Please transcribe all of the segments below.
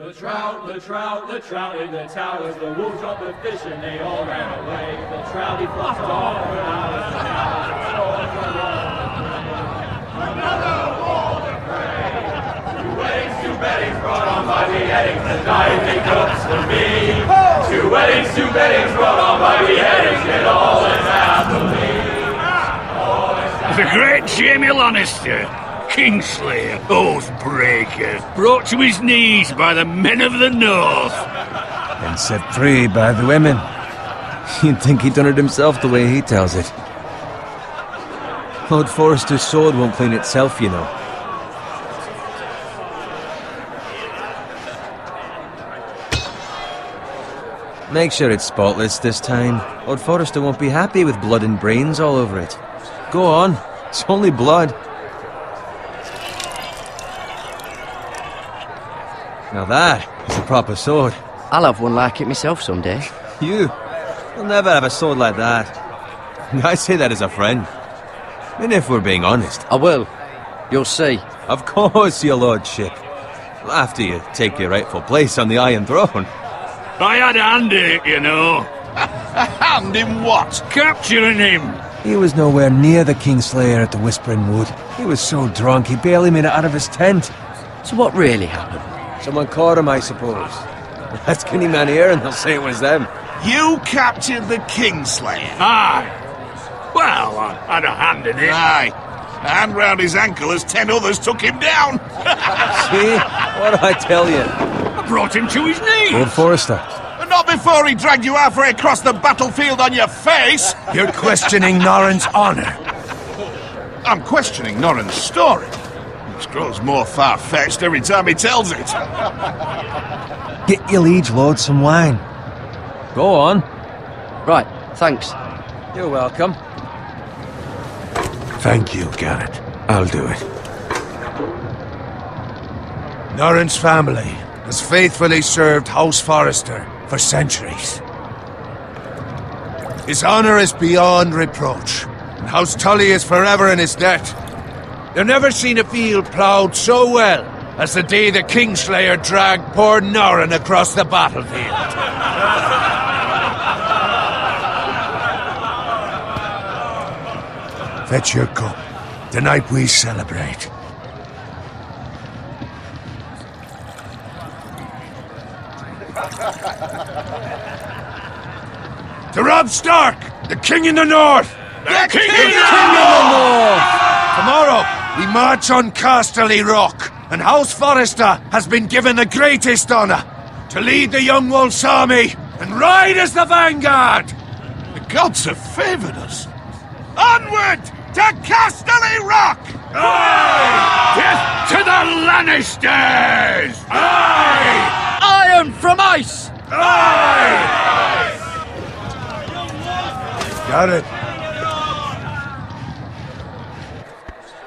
The trout in the towers, the wolves got the fish and they all ran away. The trout he flopped off for hours. Another wall to pray. Two weddings brought on by beheadings, the night they cooks for me. Two weddings brought on by beheadings, yet all is happily. The great Jamie Lannister, Kingslayer, Oathbreaker, brought to his knees by the men of the North. And set free by the women. You'd think he'd done it himself the way he tells it. Lord Forrester's sword won't clean itself, you know. Make sure it's spotless this time. Lord Forrester won't be happy with blood and brains all over it. Go on, it's only blood. Now that is a proper sword. I'll have one like it myself someday. You'll never have a sword like that. I say that as a friend. And if we're being honest. I will. You'll see. Of course, your lordship. After you take your rightful place on the Iron Throne. I had a hand in it, you know. A hand in what? Capturing him. He was nowhere near the Kingslayer at the Whispering Wood. He was so drunk he barely made it out of his tent. So what really happened? Someone caught him, I suppose. Ask any man here and they'll say it was them. You captured the Kingslayer? Aye. Well, I had a hand in it. Aye. A hand round his ankle as 10 others took him down. See? What did I tell you? I brought him to his knees. Lord Forrester. But not before he dragged you halfway across the battlefield on your face. You're questioning Norrin's honor. I'm questioning Norrin's story. Which grows more far-fetched every time he tells it. Get your liege lord some wine. Go on. Right, thanks. You're welcome. Thank you, Garrett. I'll do it. Norrin's family has faithfully served House Forrester for centuries. His honor is beyond reproach, and House Tully is forever in his debt. They've never seen a field ploughed so well as the day the Kingslayer dragged poor Norrin across the battlefield. Fetch your cup. Tonight we celebrate. To Robb Stark, the King in the North! The King in the North! Tomorrow, we march on Casterly Rock, and House Forrester has been given the greatest honor to lead the Young Wolf's army and ride as the vanguard! The gods have favored us. Onward to Casterly Rock! Aye! Death to the Lannisters! Aye! Iron from ice! Aye! Got it.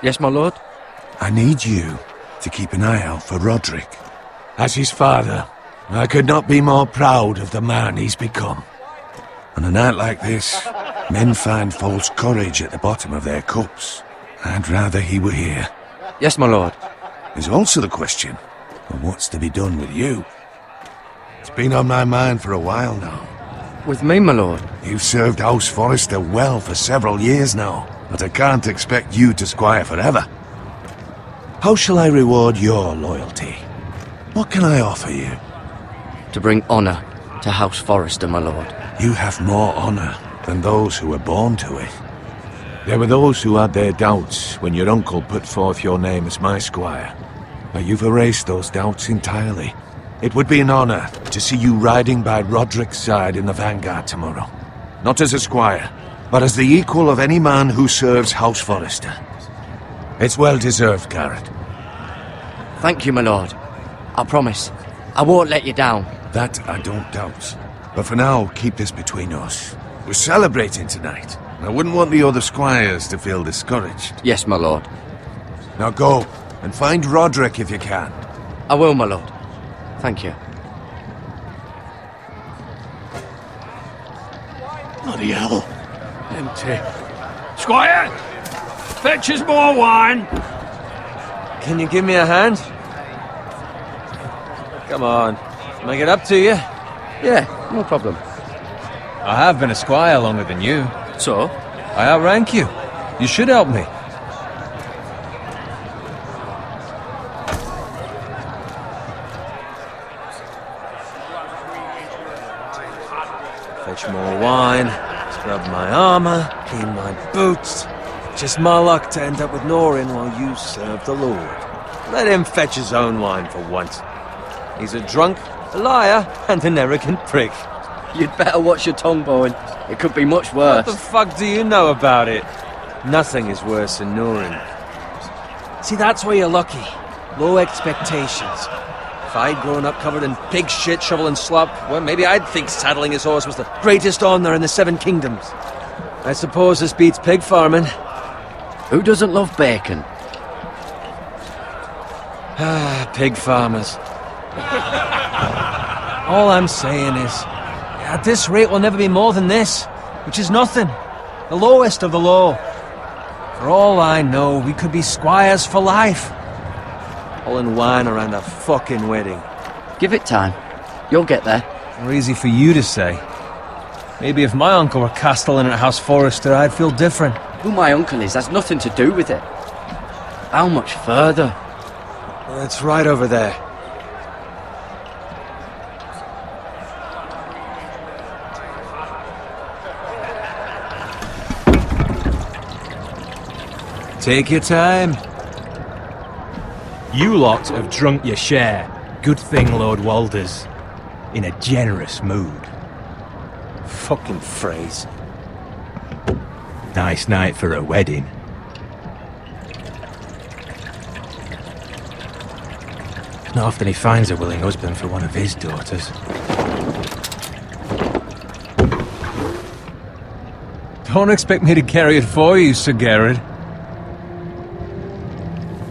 Yes, my lord? I need you to keep an eye out for Roderick. As his father, I could not be more proud of the man he's become. On a night like this, men find false courage at the bottom of their cups. I'd rather he were here. Yes, my lord. There's also the question of what's to be done with you. It's been on my mind for a while now. With me, my lord? You've served House Forrester well for several years now, but I can't expect you to squire forever. How shall I reward your loyalty? What can I offer you? To bring honor to House Forrester, my lord. You have more honor than those who were born to it. There were those who had their doubts when your uncle put forth your name as my squire. But you've erased those doubts entirely. It would be an honor to see you riding by Roderick's side in the vanguard tomorrow. Not as a squire, but as the equal of any man who serves House Forrester. It's well deserved, Garrett. Thank you, my lord. I promise. I won't let you down. That I don't doubt. But for now, keep this between us. We're celebrating tonight. I wouldn't want the other squires to feel discouraged. Yes, my lord. Now go, and find Roderick if you can. I will, my lord. Thank you. Bloody hell. Empty. Squire! Fetch us more wine! Can you give me a hand? Come on. Can I get up to you? Yeah, no problem. I have been a squire longer than you. So? I outrank you. You should help me. Fetch more wine, scrub my armor, clean my boots. Just my luck to end up with Norin while you serve the Lord. Let him fetch his own wine for once. He's a drunk, a liar, and an arrogant prick. You'd better watch your tongue, Bowen. It could be much What worse. the fuck do you know about it? Nothing is worse than Norin. See, that's where you're lucky. Low expectations. If I'd grown up covered in pig shit, shovel and slop, well, maybe I'd think saddling his horse was the greatest honor in the Seven Kingdoms. I suppose this beats pig farming. Who doesn't love bacon? Ah, pig farmers. All I'm saying is, at this rate we'll never be more than this, which is nothing. The lowest of the low. For all I know, we could be squires for life. Pulling wine around a fucking wedding. Give it time. You'll get there. More easy for you to say. Maybe if my uncle were castellan at House Forrester, I'd feel different. Who my uncle is has nothing to do with it. How much further? It's right over there. Take your time. You lot have drunk your share. Good thing Lord Walder's in a generous mood. Fucking phrase. Nice night for a wedding. Not often he finds a willing husband for one of his daughters. Don't expect me to carry it for you, Sir Garrett.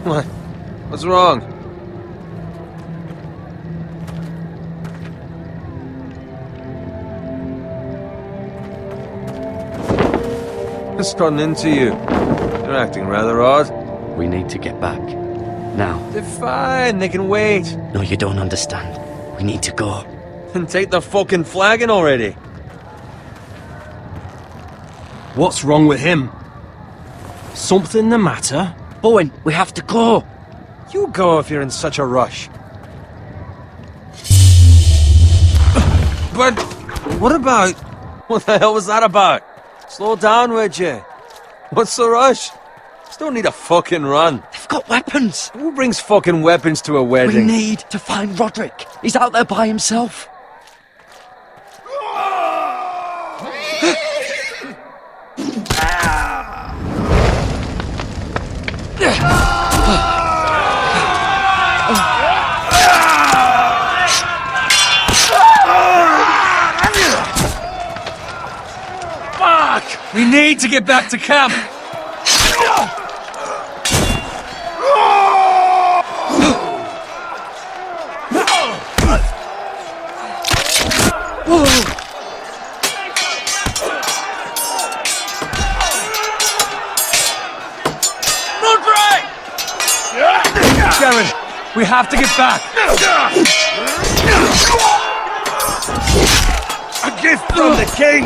What? What's wrong? Just run into you. You're acting rather odd. We need to get back. Now. They're fine, they can wait. No, you don't understand. We need to go. Then take the fucking flagon already. What's wrong with him? Something the matter? Bowen, we have to go. You go if you're in such a rush. But what about... What the hell was that about? Slow down, would you? What's the rush? Just don't need a fucking run. They've got weapons. Who brings fucking weapons to a wedding? We need to find Roderick. He's out there by himself. Fuck! We need to get back to camp. Garen, we have to get back. A gift from the king.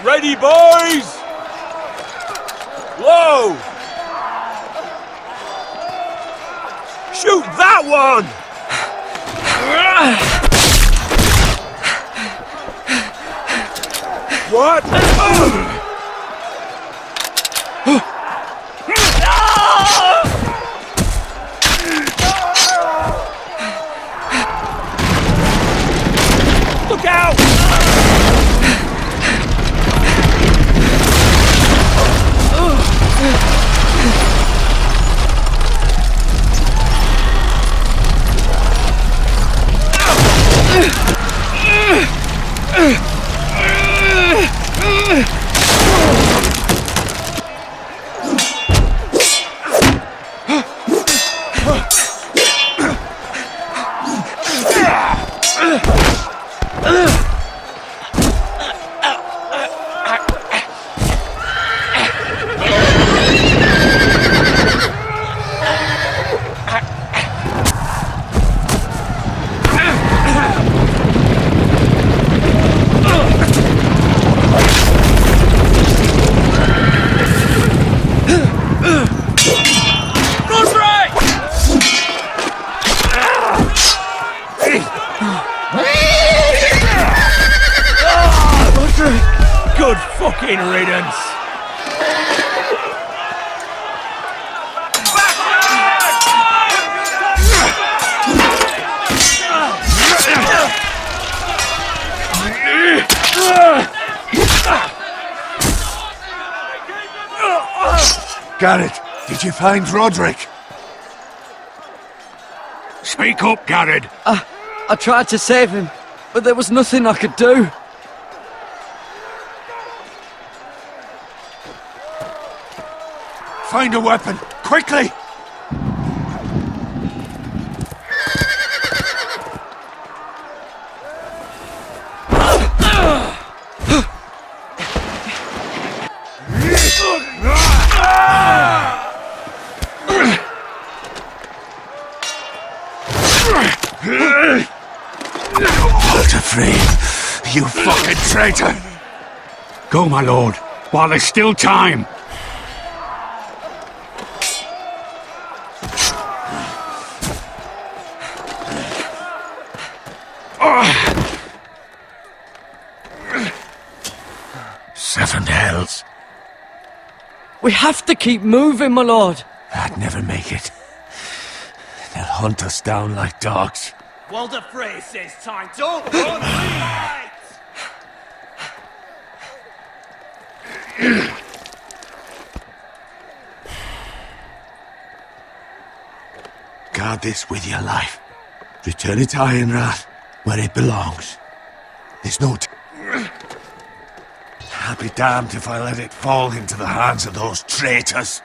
Ready, boys! Whoa! Shoot that one! What? Look out! fucking riddance! Garrett, did you find Roderick? Speak up, Garrett. I tried to save him, but there was nothing I could do. Find a weapon, quickly! Walter Free, you fucking traitor! Go, my lord, while there's still time. Seven hells. We have to keep moving, my lord. I'd never make it. They'll hunt us down like dogs. Walder Frey says time. Don't run, fight! Guard this with your life. Return it to Ironrath, where it belongs. There's no I'll be damned if I let it fall into the hands of those traitors.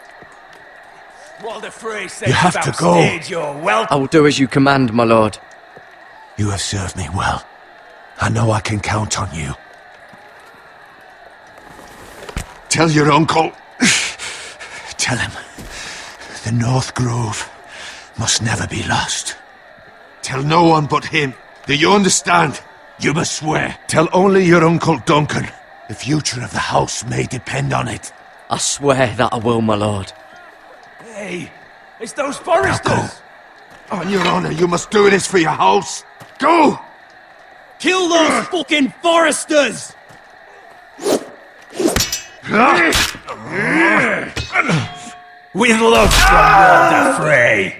Walder Frey says You have to go. You're welcome. I will do as you command, my lord. You have served me well. I know I can count on you. Tell your uncle. Tell him. The North Grove must never be lost. Tell no one but him. Do you understand? You must swear. Tell only your Uncle Duncan. The future of the house may depend on it. I swear that I will, my lord. Hey, it's those Now foresters! go. On your honor, you must do this for your house. Go! Kill those fucking foresters! With love from Walder Frey!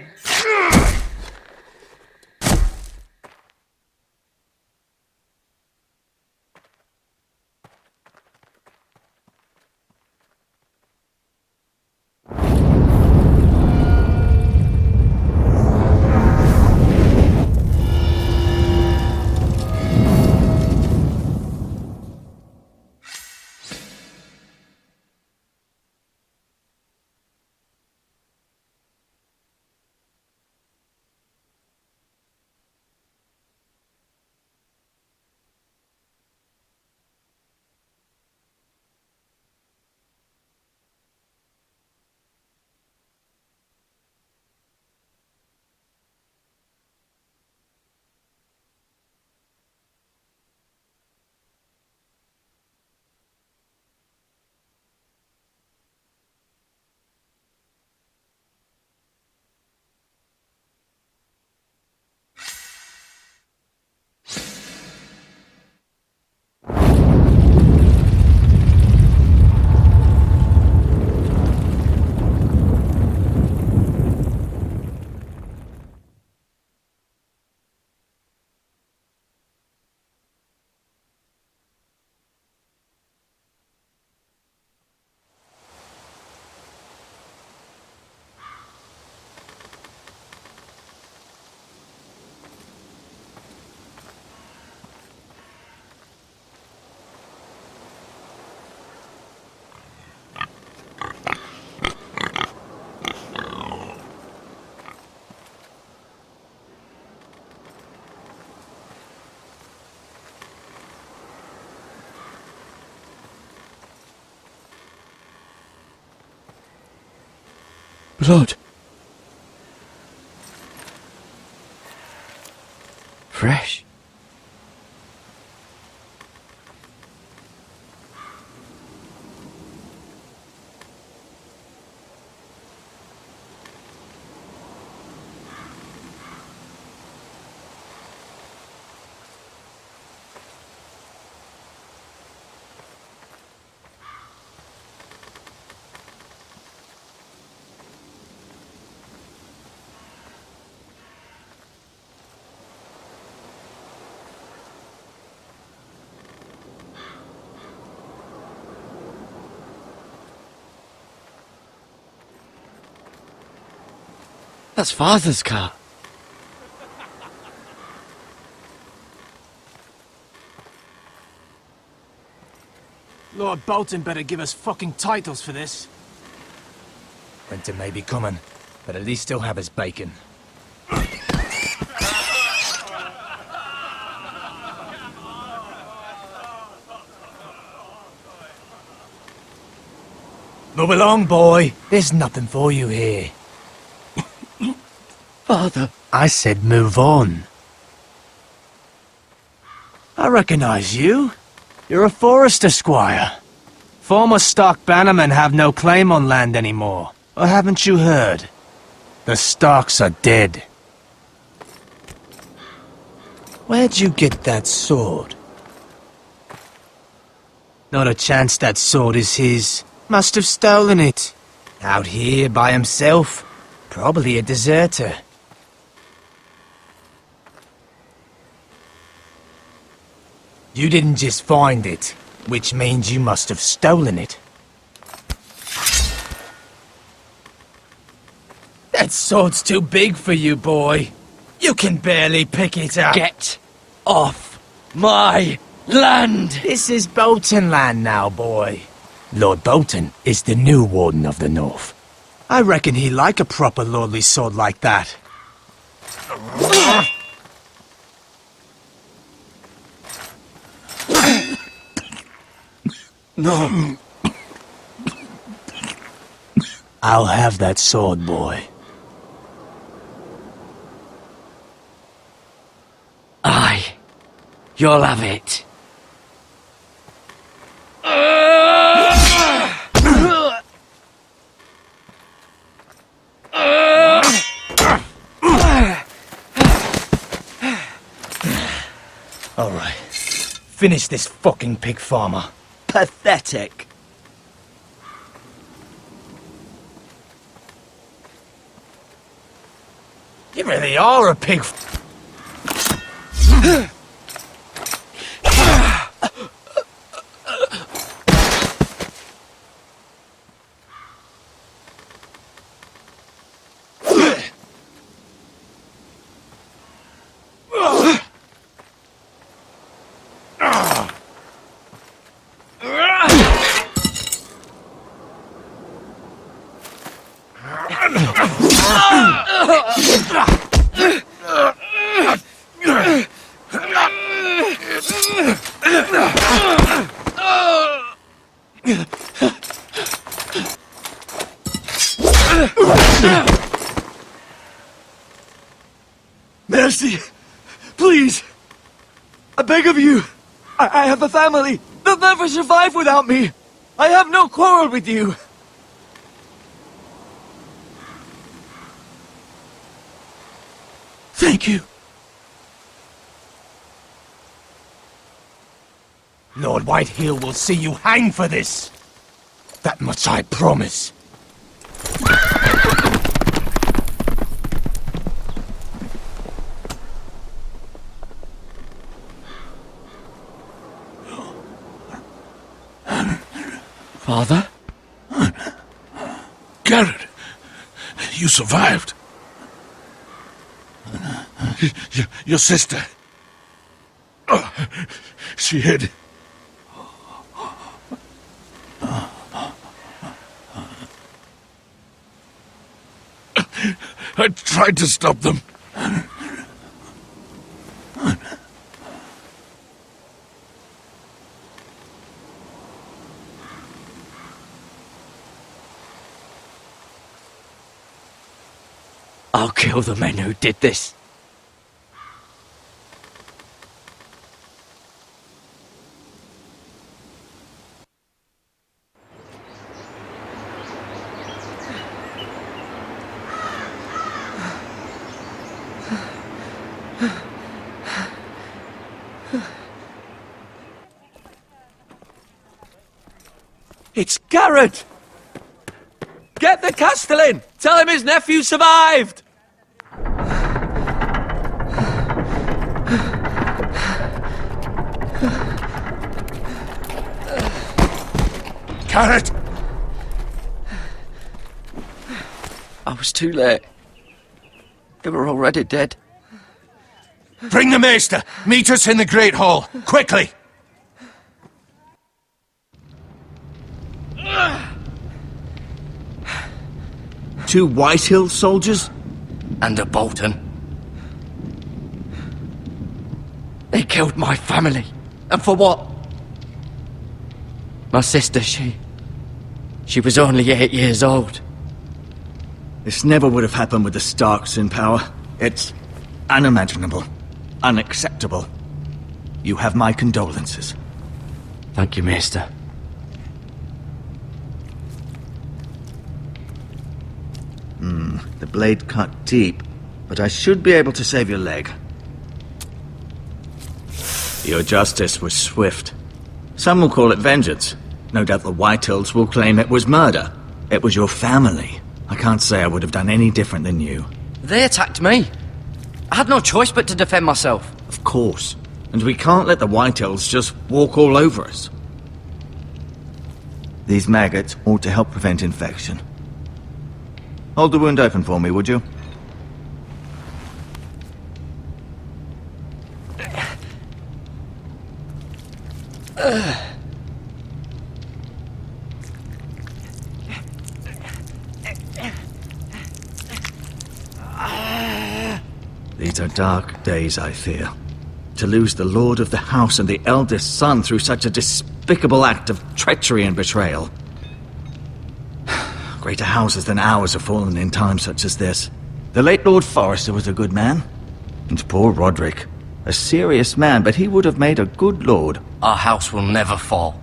Blood. Fresh. That's Father's car. Lord Bolton better give us fucking titles for this. Winter may be coming, but at least he'll have his bacon. Move along, boy. There's nothing for you here. Father. I said move on. I recognize you. You're a Forester squire. Former Stark bannermen have no claim on land anymore. Or haven't you heard? The Starks are dead. Where'd you get that sword? Not a chance that sword is his. Must have stolen it. Out here by himself. Probably a deserter. You didn't just find it, which means you must have stolen it. That sword's too big for you, boy. You can barely pick it up. Get off my land! This is Bolton land now, boy. Lord Bolton is the new Warden of the North. I reckon he'd like a proper lordly sword like that. No. I'll have that sword, boy. Aye. You'll have it. All right. Finish this fucking pig farmer. Pathetic. You really are a pig. Mercy! Please! I beg of you! I have a family! They'll never survive without me! I have no quarrel with you! Thank you! Lord Whitehill will see you hang for this. That much I promise. Father? Garrett, you survived. Your sister. Oh, she hid. I tried to stop them. I'll kill the men who did this. It's Garrett! Get the Castellan! Tell him his nephew survived! Garrett! I was too late. They were already dead. Bring the maester! Meet us in the Great Hall! Quickly! Two Whitehill soldiers? And a Bolton. They killed my family. And for what? My sister, she was only 8 years old. This never would have happened with the Starks in power. It's unimaginable. Unacceptable. You have my condolences. Thank you, Maester. The blade cut deep, but I should be able to save your leg. Your justice was swift. Some will call it vengeance. No doubt the Whitehills will claim it was murder. It was your family. I can't say I would have done any different than you. They attacked me. I had no choice but to defend myself. Of course. And we can't let the Whitehills just walk all over us. These maggots ought to help prevent infection. Hold the wound open for me, would you? These are dark days, I fear. To lose the lord of the house and the eldest son through such a despicable act of treachery and betrayal. Greater houses than ours have fallen in times such as this. The late Lord Forrester was a good man. And poor Roderick. A serious man, but he would have made a good lord. Our house will never fall.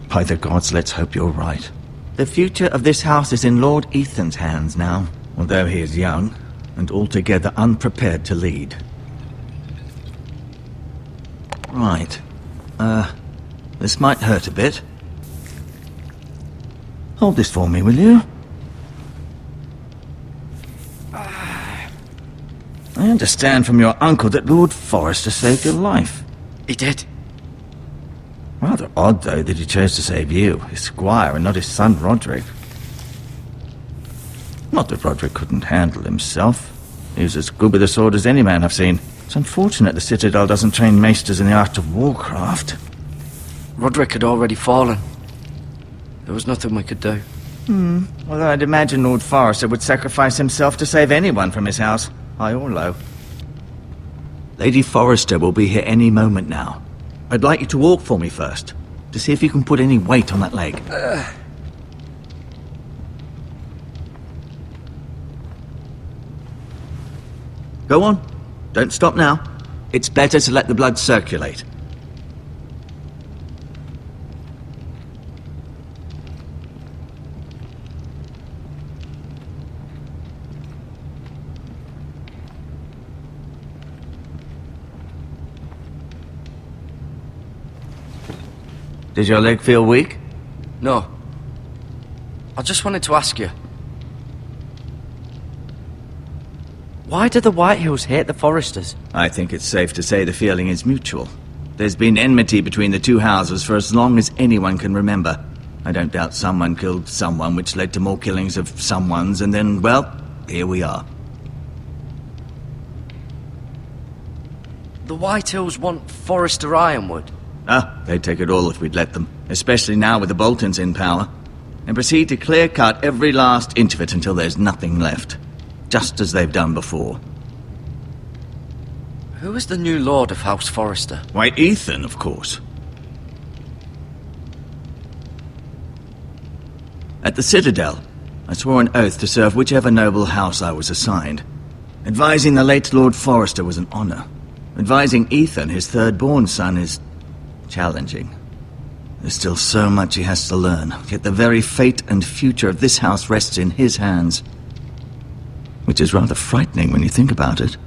By the gods, let's hope you're right. The future of this house is in Lord Ethan's hands now, although he is young and altogether unprepared to lead. Right. This might hurt a bit. Hold this for me, will you? I understand from your uncle that Lord Forrester saved your life. He did. Rather odd, though, that he chose to save you, his squire, and not his son Roderick. Not that Roderick couldn't handle himself. He was as good with a sword as any man I've seen. It's unfortunate the Citadel doesn't train maesters in the art of warcraft. Roderick had already fallen. There was nothing we could do. Although I'd imagine Lord Forrester would sacrifice himself to save anyone from his house, high or low. Lady Forrester will be here any moment now. I'd like you to walk for me first, to see if you can put any weight on that leg. Go on. Don't stop now. It's better to let the blood circulate. Does your leg feel weak? No. I just wanted to ask you. Why do the Whitehills hate the Forresters? I think it's safe to say the feeling is mutual. There's been enmity between the two houses for as long as anyone can remember. I don't doubt someone killed someone, which led to more killings of someones, and then, well, here we are. The Whitehills want Forrester Ironwood. They'd take it all if we'd let them, especially now with the Boltons in power, and proceed to clear-cut every last inch of it until there's nothing left, just as they've done before. Who is the new lord of House Forrester? Why, Ethan, of course. At the Citadel, I swore an oath to serve whichever noble house I was assigned. Advising the late Lord Forrester was an honor. Advising Ethan, his third-born son, is challenging. There's still so much he has to learn, yet the very fate and future of this house rests in his hands. Which is rather frightening when you think about it.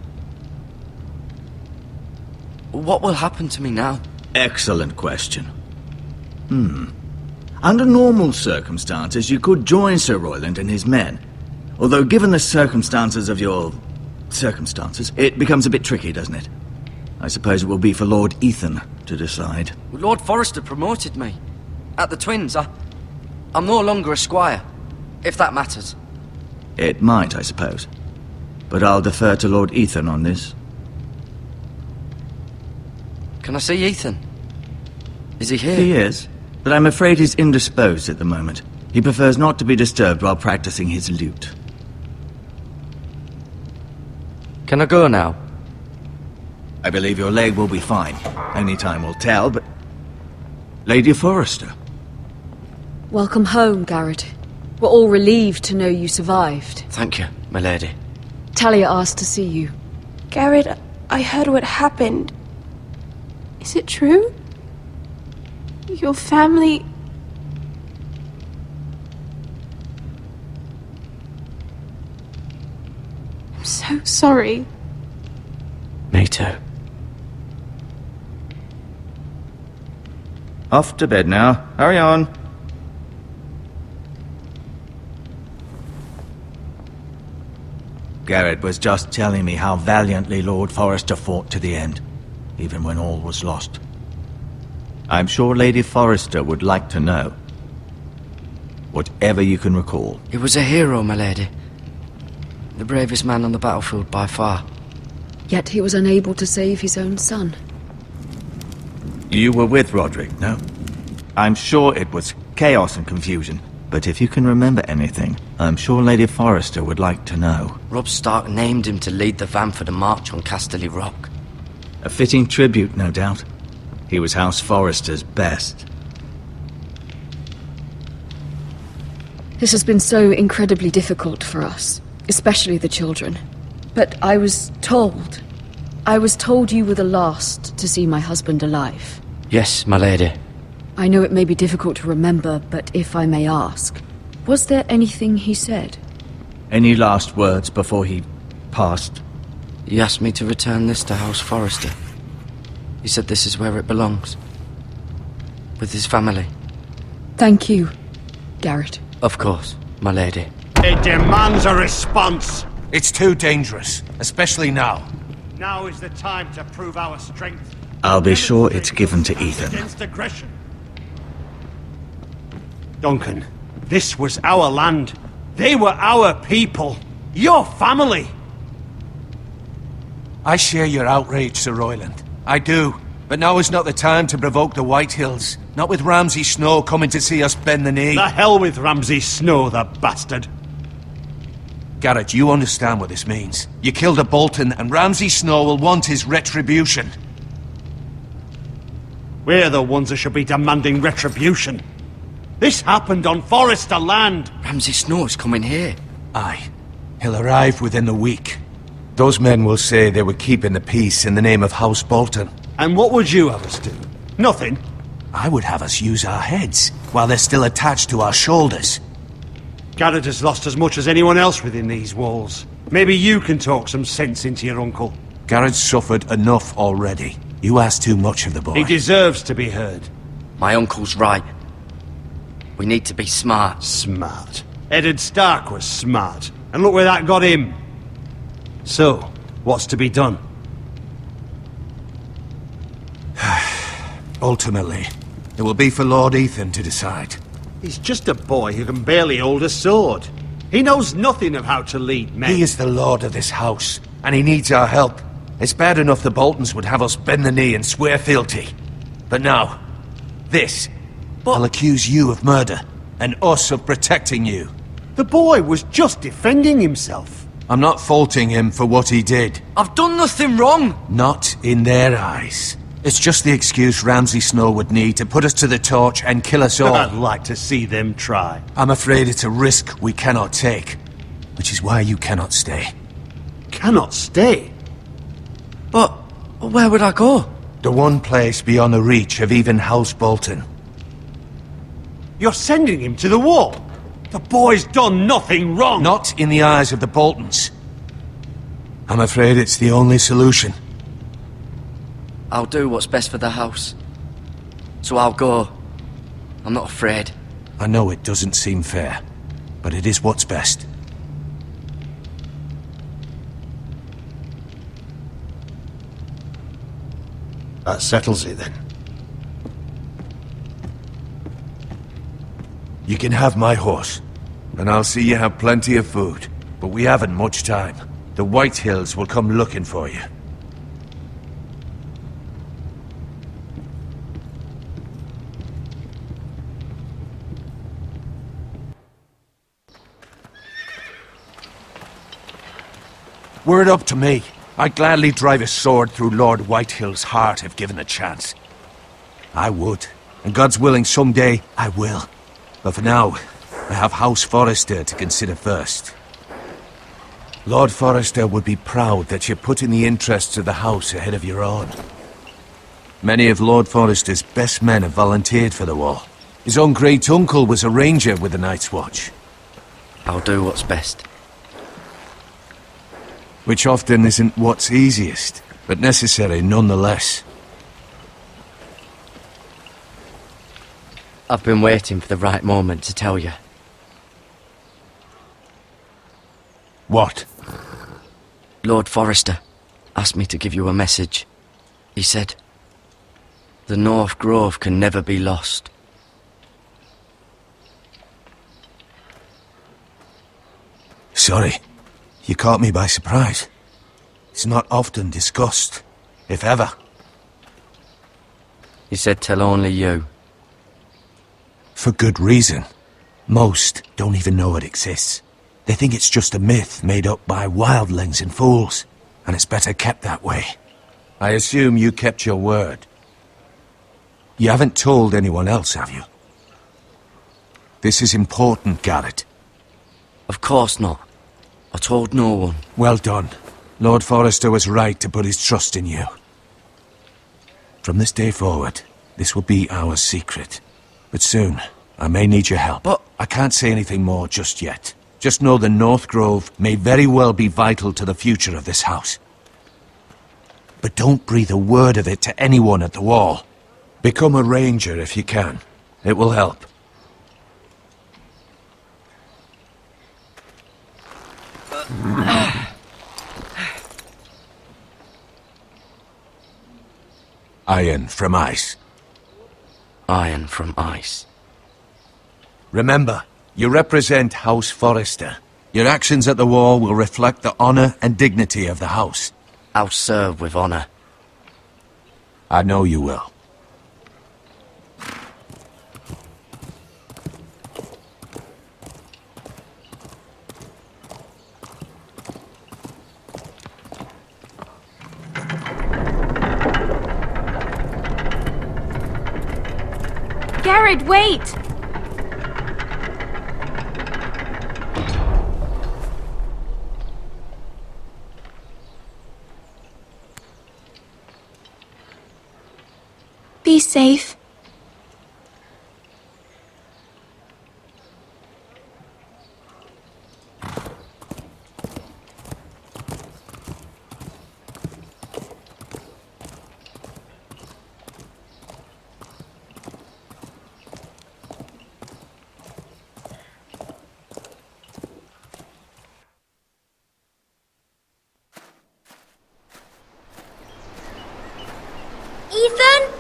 What will happen to me now? Excellent question. Under normal circumstances, you could join Sir Royland and his men. Although given the circumstances of your circumstances, it becomes a bit tricky, doesn't it? I suppose it will be for Lord Ethan to decide. Lord Forrester promoted me. At the Twins, I'm no longer a squire, if that matters. It might, I suppose. but I'll defer to Lord Ethan on this. Can I see Ethan? Is he here? He is, but I'm afraid he's indisposed at the moment. He prefers not to be disturbed while practicing his lute. Can I go now? I believe your leg will be fine. Only time will tell, but... Lady Forrester. Welcome home, Garrett. We're all relieved to know you survived. Thank you, my lady. Talia asked to see you. Garrett, I heard what happened. Is it true? Your family... I'm so sorry. Me too. Off to bed now. Hurry on. Garrett was just telling me how valiantly Lord Forrester fought to the end, even when all was lost. I'm sure Lady Forrester would like to know. Whatever you can recall. He was a hero, my lady. The bravest man on the battlefield by far. Yet he was unable to save his own son. You were with Roderick, no? I'm sure it was chaos and confusion, but if you can remember anything, I'm sure Lady Forrester would like to know. Robb Stark named him to lead the van for the march on Casterly Rock. A fitting tribute, no doubt. He was House Forrester's best. This has been so incredibly difficult for us, especially the children. But I was told you were the last to see my husband alive. Yes, my lady. I know it may be difficult to remember, but if I may ask, was there anything he said? Any last words before he passed? He asked me to return this to House Forrester. He said this is where it belongs. With his family. Thank you, Garrett. Of course, my lady. It demands a response. It's too dangerous, especially now. Now is the time to prove our strength. I'll be sure it's given to Ethan. Against aggression. Duncan, this was our land. They were our people. Your family. I share your outrage, Sir Royland. I do. But now is not the time to provoke the White Hills. Not with Ramsay Snow coming to see us bend the knee. The hell with Ramsay Snow, the bastard. Garrett, you understand what this means. You killed a Bolton, and Ramsay Snow will want his retribution. We're the ones that should be demanding retribution. This happened on Forrester land. Ramsay Snow is coming here. Aye. He'll arrive within the week. Those men will say they were keeping the peace in the name of House Bolton. And what would you have us do? Nothing. I would have us use our heads, while they're still attached to our shoulders. Garrett has lost as much as anyone else within these walls. Maybe you can talk some sense into your uncle. Garrett's suffered enough already. You ask too much of the boy. He deserves to be heard. My uncle's right. We need to be smart. Smart. Eddard Stark was smart. And look where that got him. So, what's to be done? Ultimately, it will be for Lord Ethan to decide. He's just a boy who can barely hold a sword. He knows nothing of how to lead men. He is the lord of this house, and he needs our help. It's bad enough the Boltons would have us bend the knee and swear fealty. But now, this. I'll accuse you of murder, and us of protecting you. The boy was just defending himself. I'm not faulting him for what he did. I've done nothing wrong! Not in their eyes. It's just the excuse Ramsay Snow would need to put us to the torch and kill us all. I'd like to see them try. I'm afraid it's a risk we cannot take, which is why you cannot stay. Cannot stay? But where would I go? The one place beyond the reach of even House Bolton. You're sending him to the wall? The boy's done nothing wrong! Not in the eyes of the Boltons. I'm afraid it's the only solution. I'll do what's best for the house. So I'll go. I'm not afraid. I know it doesn't seem fair, but it is what's best. That settles it then. You can have my horse, and I'll see you have plenty of food, but we haven't much time. the White Hills will come looking for you. Were it up to me, I'd gladly drive a sword through Lord Whitehill's heart if given the chance. I would, and God's willing someday I will. But for now, I have House Forrester to consider first. Lord Forrester would be proud that you're putting the interests of the house ahead of your own. Many of Lord Forrester's best men have volunteered for the war. His own great-uncle was a ranger with the Night's Watch. I'll do what's best. Which often isn't what's easiest, but necessary nonetheless. I've been waiting for the right moment to tell you. What? Lord Forrester asked me to give you a message. He said, the North Grove can never be lost. Sorry. You caught me by surprise. It's not often discussed, if ever. He said tell only you. For good reason. Most don't even know it exists. They think it's just a myth made up by wildlings and fools, and it's better kept that way. I assume you kept your word. You haven't told anyone else, have you? This is important, Garrett. Of course not. I told no one. Well done. Lord Forrester was right to put his trust in you. From this day forward, this will be our secret. But soon, I may need your help. But I can't say anything more just yet. Just know the North Grove may very well be vital to the future of this house. But don't breathe a word of it to anyone at the wall. Become a ranger if you can. It will help. Iron from ice. Iron from ice. Remember, you represent House Forrester. Your actions at the war will reflect the honor and dignity of the house. I'll serve with honor. I know you will. Garrett, wait! Be safe. Ethan?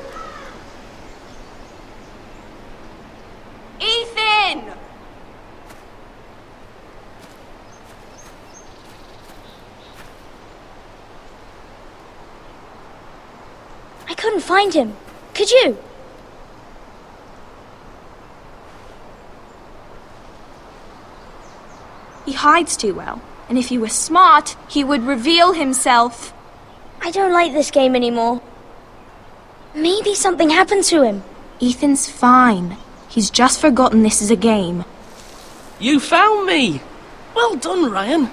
Ethan! I couldn't find him. Could you? He hides too well, and if he were smart, he would reveal himself. I don't like this game anymore. Maybe something happened to him. Ethan's fine. He's just forgotten this is a game. You found me! Well done, Ryan.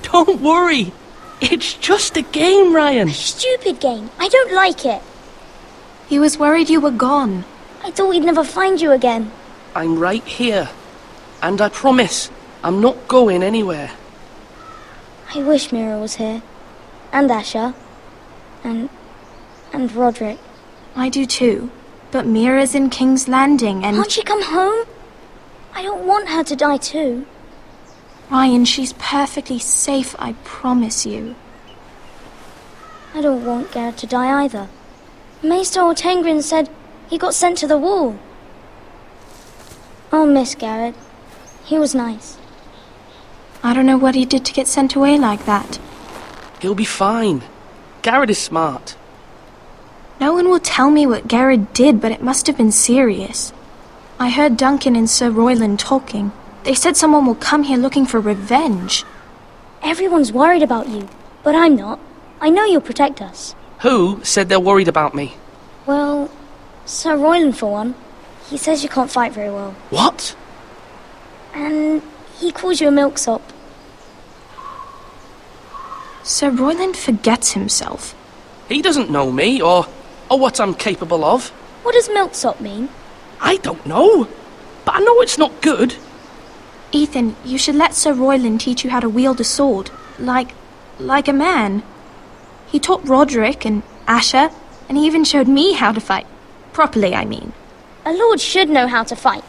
Don't worry. It's just a game, Ryan. Stupid game. I don't like it. He was worried you were gone. I thought we'd never find you again. I'm right here. And I promise, I'm not going anywhere. I wish Mira was here. And Asher. And Roderick. I do too. But Mira's in King's Landing and... Can't she come home? I don't want her to die too. Ryan, she's perfectly safe, I promise you. I don't want Garrett to die either. Maester Ortengrin said he got sent to the wall. I'll miss Garrett. He was nice. I don't know what he did to get sent away like that. He'll be fine. Garrett is smart. No one will tell me what Garrett did, but it must have been serious. I heard Duncan and Sir Royland talking. They said someone will come here looking for revenge. Everyone's worried about you, but I'm not. I know you'll protect us. Who said they're worried about me? Well, Sir Royland for one. He says you can't fight very well. What? And he calls you a milksop. Sir Royland forgets himself. He doesn't know me, or what I'm capable of. What does milksop mean? I don't know, but I know it's not good. Ethan, you should let Sir Royland teach you how to wield a sword. Like a man. He taught Roderick and Asher, and he even showed me how to fight. Properly, I mean. A lord should know how to fight.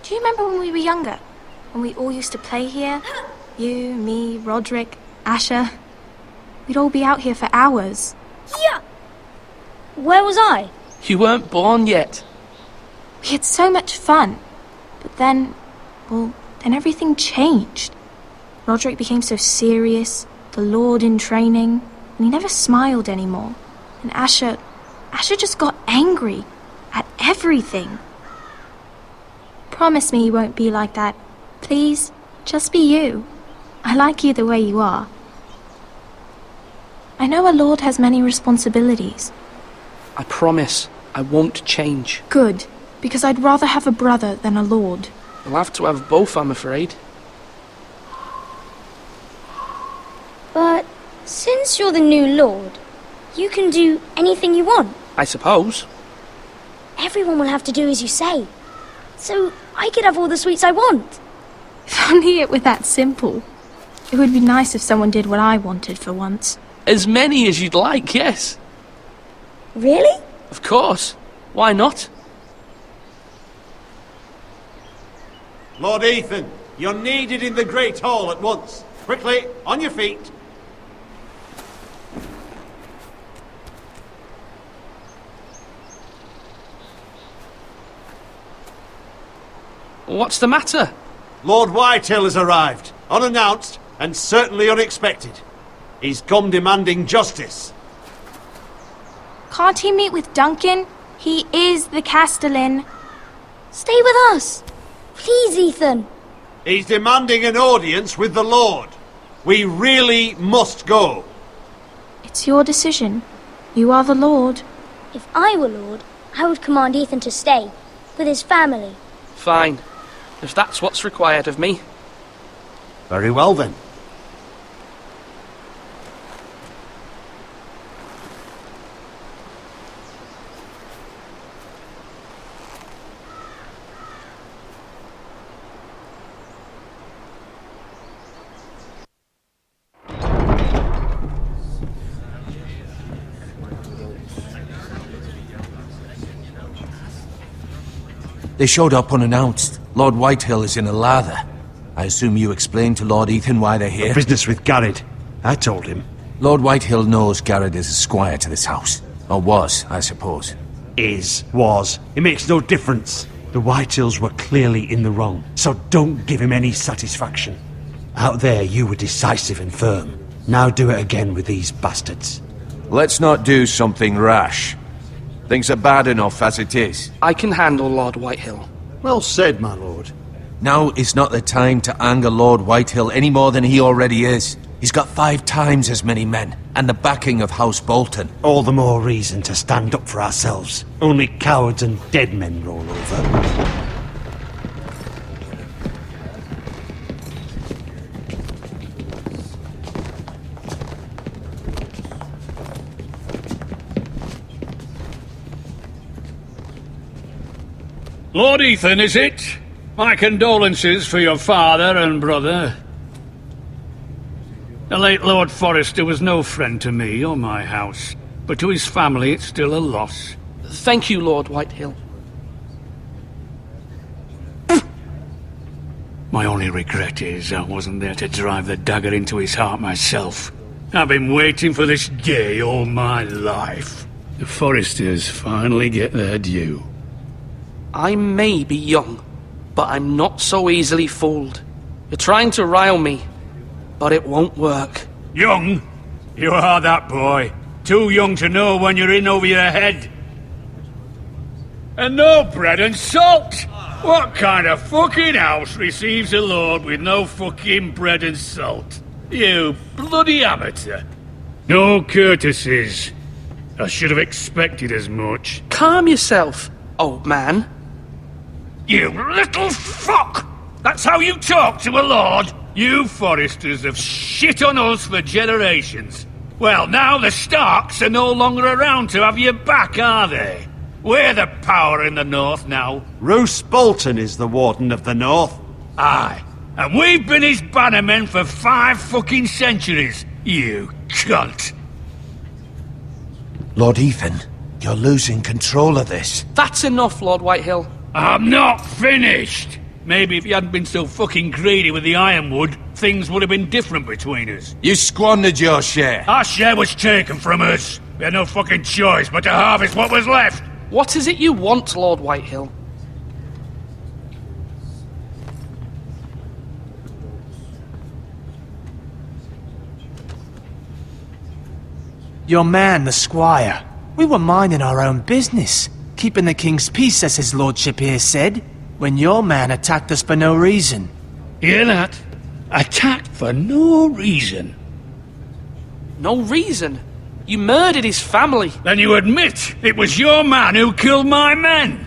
Do you remember when we were younger? When we all used to play here? You, me, Roderick, Asher. We'd all be out here for hours. Yeah! Where was I? You weren't born yet. We had so much fun. But then everything changed. Roderick became so serious, the Lord in training, and he never smiled anymore. And Asher just got angry at everything. Promise me you won't be like that. Please, just be you. I like you the way you are. I know a lord has many responsibilities. I promise I won't change. Good, because I'd rather have a brother than a lord. We'll have to have both, I'm afraid. But since you're the new lord, you can do anything you want. I suppose. Everyone will have to do as you say. So I could have all the sweets I want. If only it were that simple. It would be nice if someone did what I wanted for once. As many as you'd like, yes. Really? Of course. Why not? Lord Ethan, you're needed in the Great Hall at once. Quickly, on your feet. What's the matter? Lord Whitehill has arrived, unannounced and certainly unexpected. He's come demanding justice. Can't he meet with Duncan? He is the Castellan. Stay with us. Please, Ethan. He's demanding an audience with the Lord. We really must go. It's your decision. You are the Lord. If I were Lord, I would command Ethan to stay, with his family. Fine. If that's what's required of me. Very well then. They showed up unannounced. Lord Whitehill is in a lather. I assume you explained to Lord Ethan why they're here? Business with Garrett. I told him. Lord Whitehill knows Garrett is a squire to this house. Or was, I suppose. Was. It makes no difference. The Whitehills were clearly in the wrong, so don't give him any satisfaction. Out there, you were decisive and firm. Now do it again with these bastards. Let's not do something rash. Things are bad enough as it is. I can handle Lord Whitehill. Well said, my lord. Now is not the time to anger Lord Whitehill any more than he already is. He's got 5 times as many men, and the backing of House Bolton. All the more reason to stand up for ourselves. Only cowards and dead men roll over. Lord Ethan, is it? My condolences for your father and brother. The late Lord Forrester was no friend to me or my house, but to his family it's still a loss. Thank you, Lord Whitehill. My only regret is I wasn't there to drive the dagger into his heart myself. I've been waiting for this day all my life. The Forresters finally get their due. I may be young, but I'm not so easily fooled. You're trying to rile me, but it won't work. Young? You are that boy. Too young to know when you're in over your head. And no bread and salt! What kind of fucking house receives a lord with no fucking bread and salt? You bloody amateur. No courtesies. I should have expected as much. Calm yourself, old man. You little fuck! That's how you talk to a lord? You Foresters have shit on us for generations. Well, now the Starks are no longer around to have your back, are they? We're the power in the north now. Roose Bolton is the Warden of the North. Aye. And we've been his bannermen for 5 fucking centuries. You cunt. Lord Ethan, you're losing control of this. That's enough, Lord Whitehill. I'm not finished. Maybe if you hadn't been so fucking greedy with the ironwood, things would have been different between us. You squandered your share. Our share was taken from us. We had no fucking choice but to harvest what was left. What is it you want, Lord Whitehill? Your man, the squire. We were minding our own business, keeping the king's peace, as his lordship here said, when your man attacked us for no reason. Hear that? Attacked for no reason. No reason? You murdered his family. Then you admit it was your man who killed my men.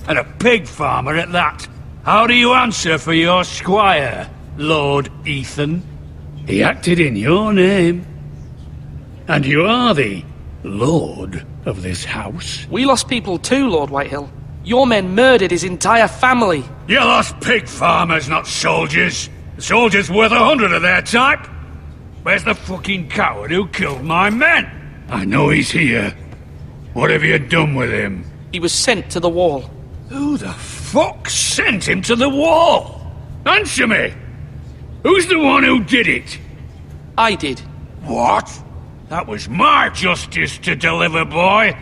And a pig farmer at that. How do you answer for your squire, Lord Ethan? He acted in your name. And you are the lord of this house. We lost people too, Lord Whitehill. Your men murdered his entire family. You lost pig farmers, not soldiers. The soldiers worth 100 of their type. Where's the fucking coward who killed my men? I know he's here. What have you done with him? He was sent to the wall. Who the fuck sent him to the wall? Answer me! Who's the one who did it? I did. What? That was my justice to deliver, boy.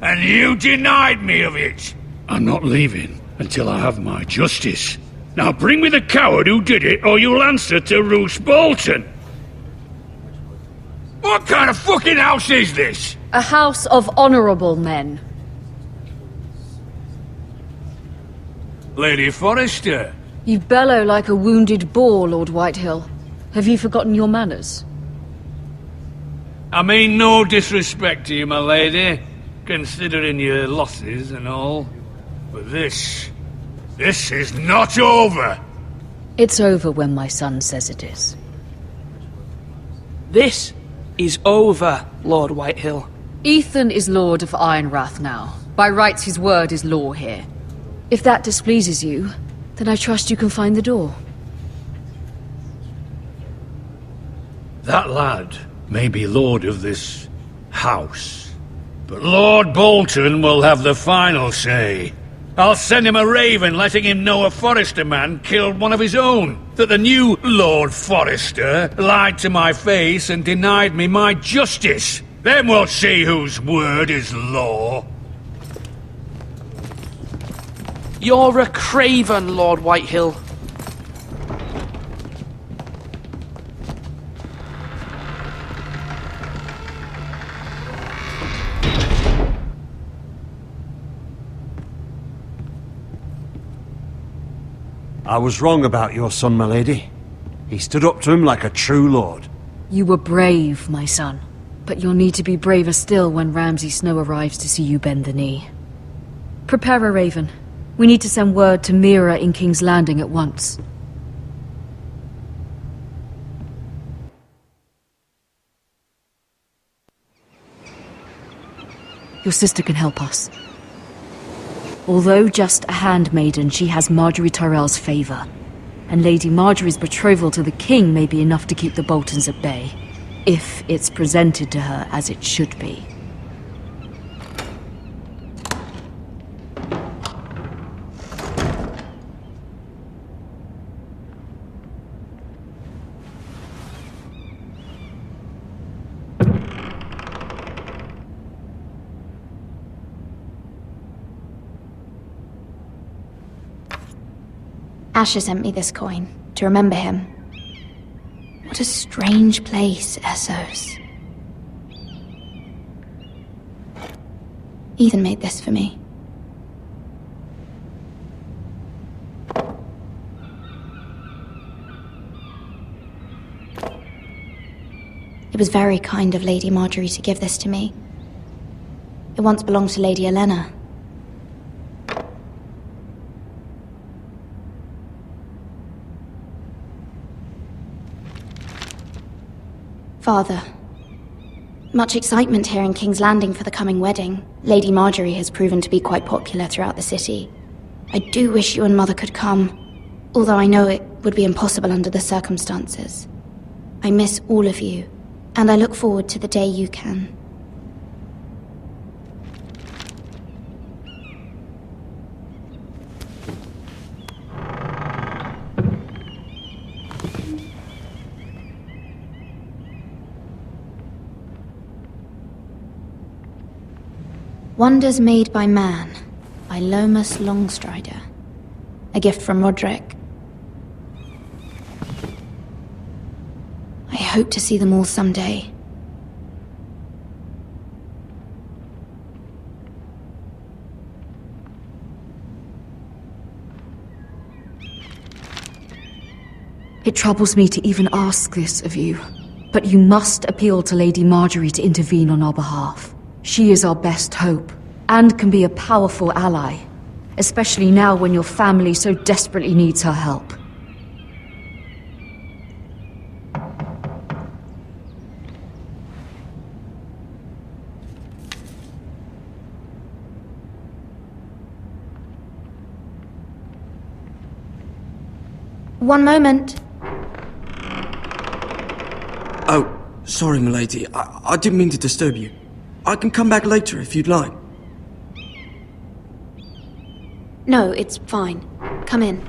And you denied me of it. I'm not leaving until I have my justice. Now bring me the coward who did it, or you'll answer to Roose Bolton. What kind of fucking house is this? A house of honorable men. Lady Forrester. You bellow like a wounded boar, Lord Whitehill. Have you forgotten your manners? I mean no disrespect to you, my lady, considering your losses and all. But this is not over. It's over when my son says it is. This is over, Lord Whitehill. Ethan is Lord of Ironrath now. By rights, his word is law here. If that displeases you, then I trust you can find the door. That lad may be lord of this house, but Lord Bolton will have the final say. I'll send him a raven letting him know a Forrester man killed one of his own, that the new Lord Forrester lied to my face and denied me my justice. Then we'll see whose word is law. You're a craven, Lord Whitehill. I was wrong about your son, my lady. He stood up to him like a true lord. You were brave, my son. But you'll need to be braver still when Ramsay Snow arrives to see you bend the knee. Prepare a raven. We need to send word to Mira in King's Landing at once. Your sister can help us. Although just a handmaiden, she has Marjorie Tyrell's favor. And Lady Marjorie's betrothal to the king may be enough to keep the Boltons at bay. If it's presented to her as it should be. Asher sent me this coin, to remember him. What a strange place, Essos. Ethan made this for me. It was very kind of Lady Marjorie to give this to me. It once belonged to Lady Elena. Father, much excitement here in King's Landing for the coming wedding. Lady Marjorie has proven to be quite popular throughout the city. I do wish you and Mother could come, although I know it would be impossible under the circumstances. I miss all of you, and I look forward to the day you can. Wonders Made by Man, by Lomas Longstrider. A gift from Roderick. I hope to see them all someday. It troubles me to even ask this of you, but you must appeal to Lady Marjorie to intervene on our behalf. She is our best hope, and can be a powerful ally, especially now when your family so desperately needs her help. One moment. Oh, sorry, milady. I didn't mean to disturb you. I can come back later if you'd like. No, it's fine. Come in.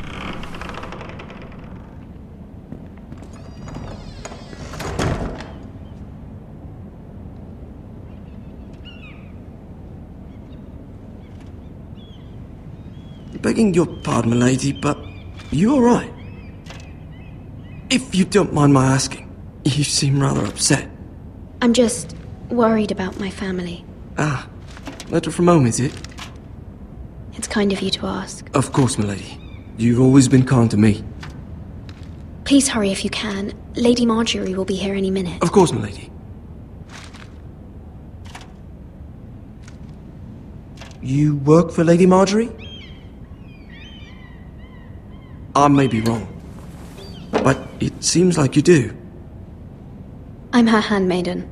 Begging your pardon, milady, but you alright? If you don't mind my asking, you seem rather upset. I'm just worried about my family. Ah, letter from home, is it? It's kind of you to ask. Of course, milady. You've always been kind to me. Please hurry if you can. Lady Marjorie will be here any minute. Of course, milady. You work for Lady Marjorie? I may be wrong, but it seems like you do. I'm her handmaiden.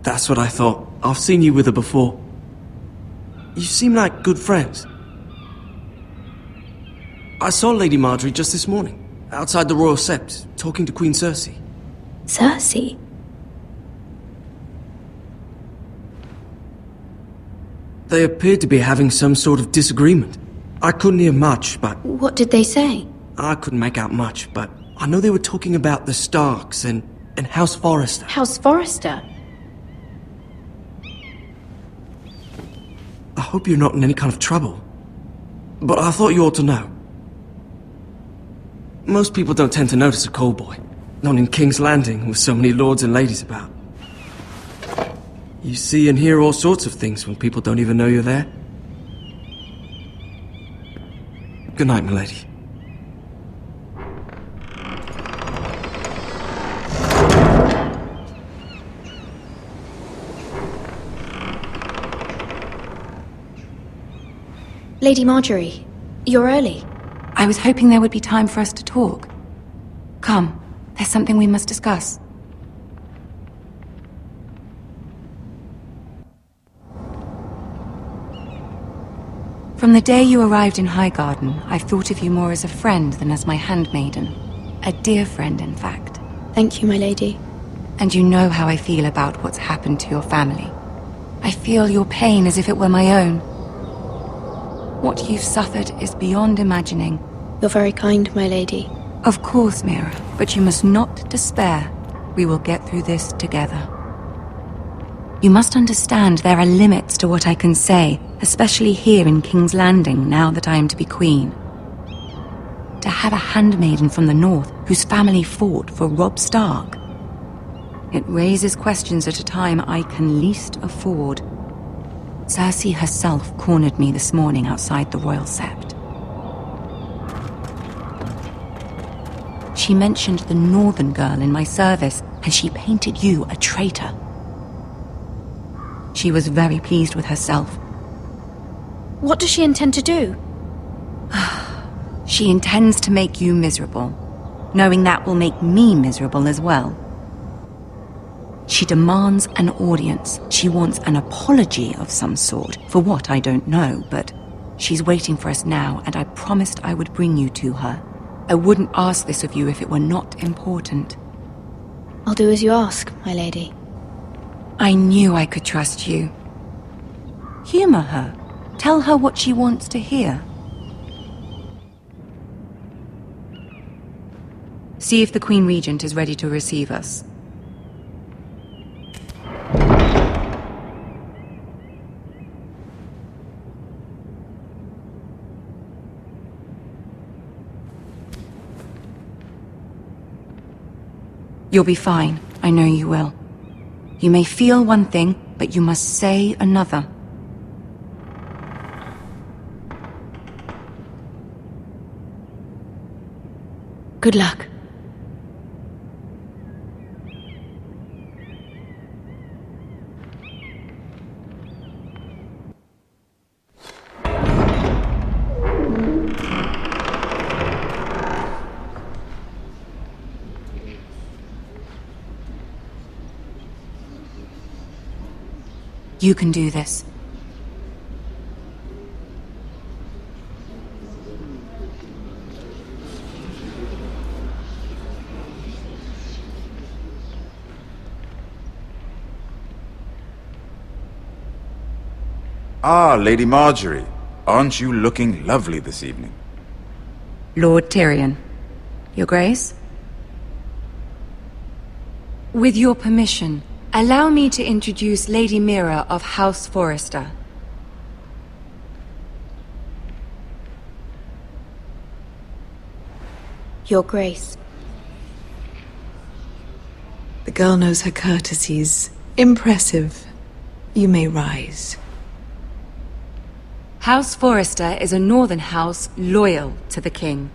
That's what I thought. I've seen you with her before. You seem like good friends. I saw Lady Marjorie just this morning, outside the Royal Sept, talking to Queen Cersei. Cersei? They appeared to be having some sort of disagreement. I couldn't hear much, but... What did they say? I couldn't make out much, but I know they were talking about the Starks and House Forrester. House Forrester? I hope you're not in any kind of trouble. But I thought you ought to know. Most people don't tend to notice a callboy. Not in King's Landing, with so many lords and ladies about. You see and hear all sorts of things when people don't even know you're there. Good night, milady. Lady Marjorie, you're early. I was hoping there would be time for us to talk. Come, there's something we must discuss. From the day you arrived in Highgarden, I've thought of you more as a friend than as my handmaiden. A dear friend, in fact. Thank you, my lady. And you know how I feel about what's happened to your family. I feel your pain as if it were my own. What you've suffered is beyond imagining. You're very kind, my lady. Of course, Mira, but you must not despair. We will get through this together. You must understand there are limits to what I can say, especially here in King's Landing, now that I am to be queen. to have a handmaiden from the north whose family fought for Robb Stark? It raises questions at a time I can least afford. Cersei herself cornered me this morning outside the Royal Sept. She mentioned the northern girl in my service, and she painted you a traitor. She was very pleased with herself. What does she intend to do? She intends to make you miserable, knowing that will make me miserable as well. She demands an audience. She wants an apology of some sort, for what I don't know, but she's waiting for us now, and I promised I would bring you to her. I wouldn't ask this of you if it were not important. I'll do as you ask, my lady. I knew I could trust you. Humor her. Tell her what she wants to hear. See if the Queen Regent is ready to receive us. You'll be fine. I know you will. You may feel one thing, but you must say another. Good luck. You can do this. Ah, Lady Marjorie. Aren't you looking lovely this evening? Lord Tyrion. Your Grace? With your permission, allow me to introduce Lady Mira of House Forrester. Your Grace. The girl knows her courtesies. Impressive. You may rise. House Forrester is a northern house loyal to the king.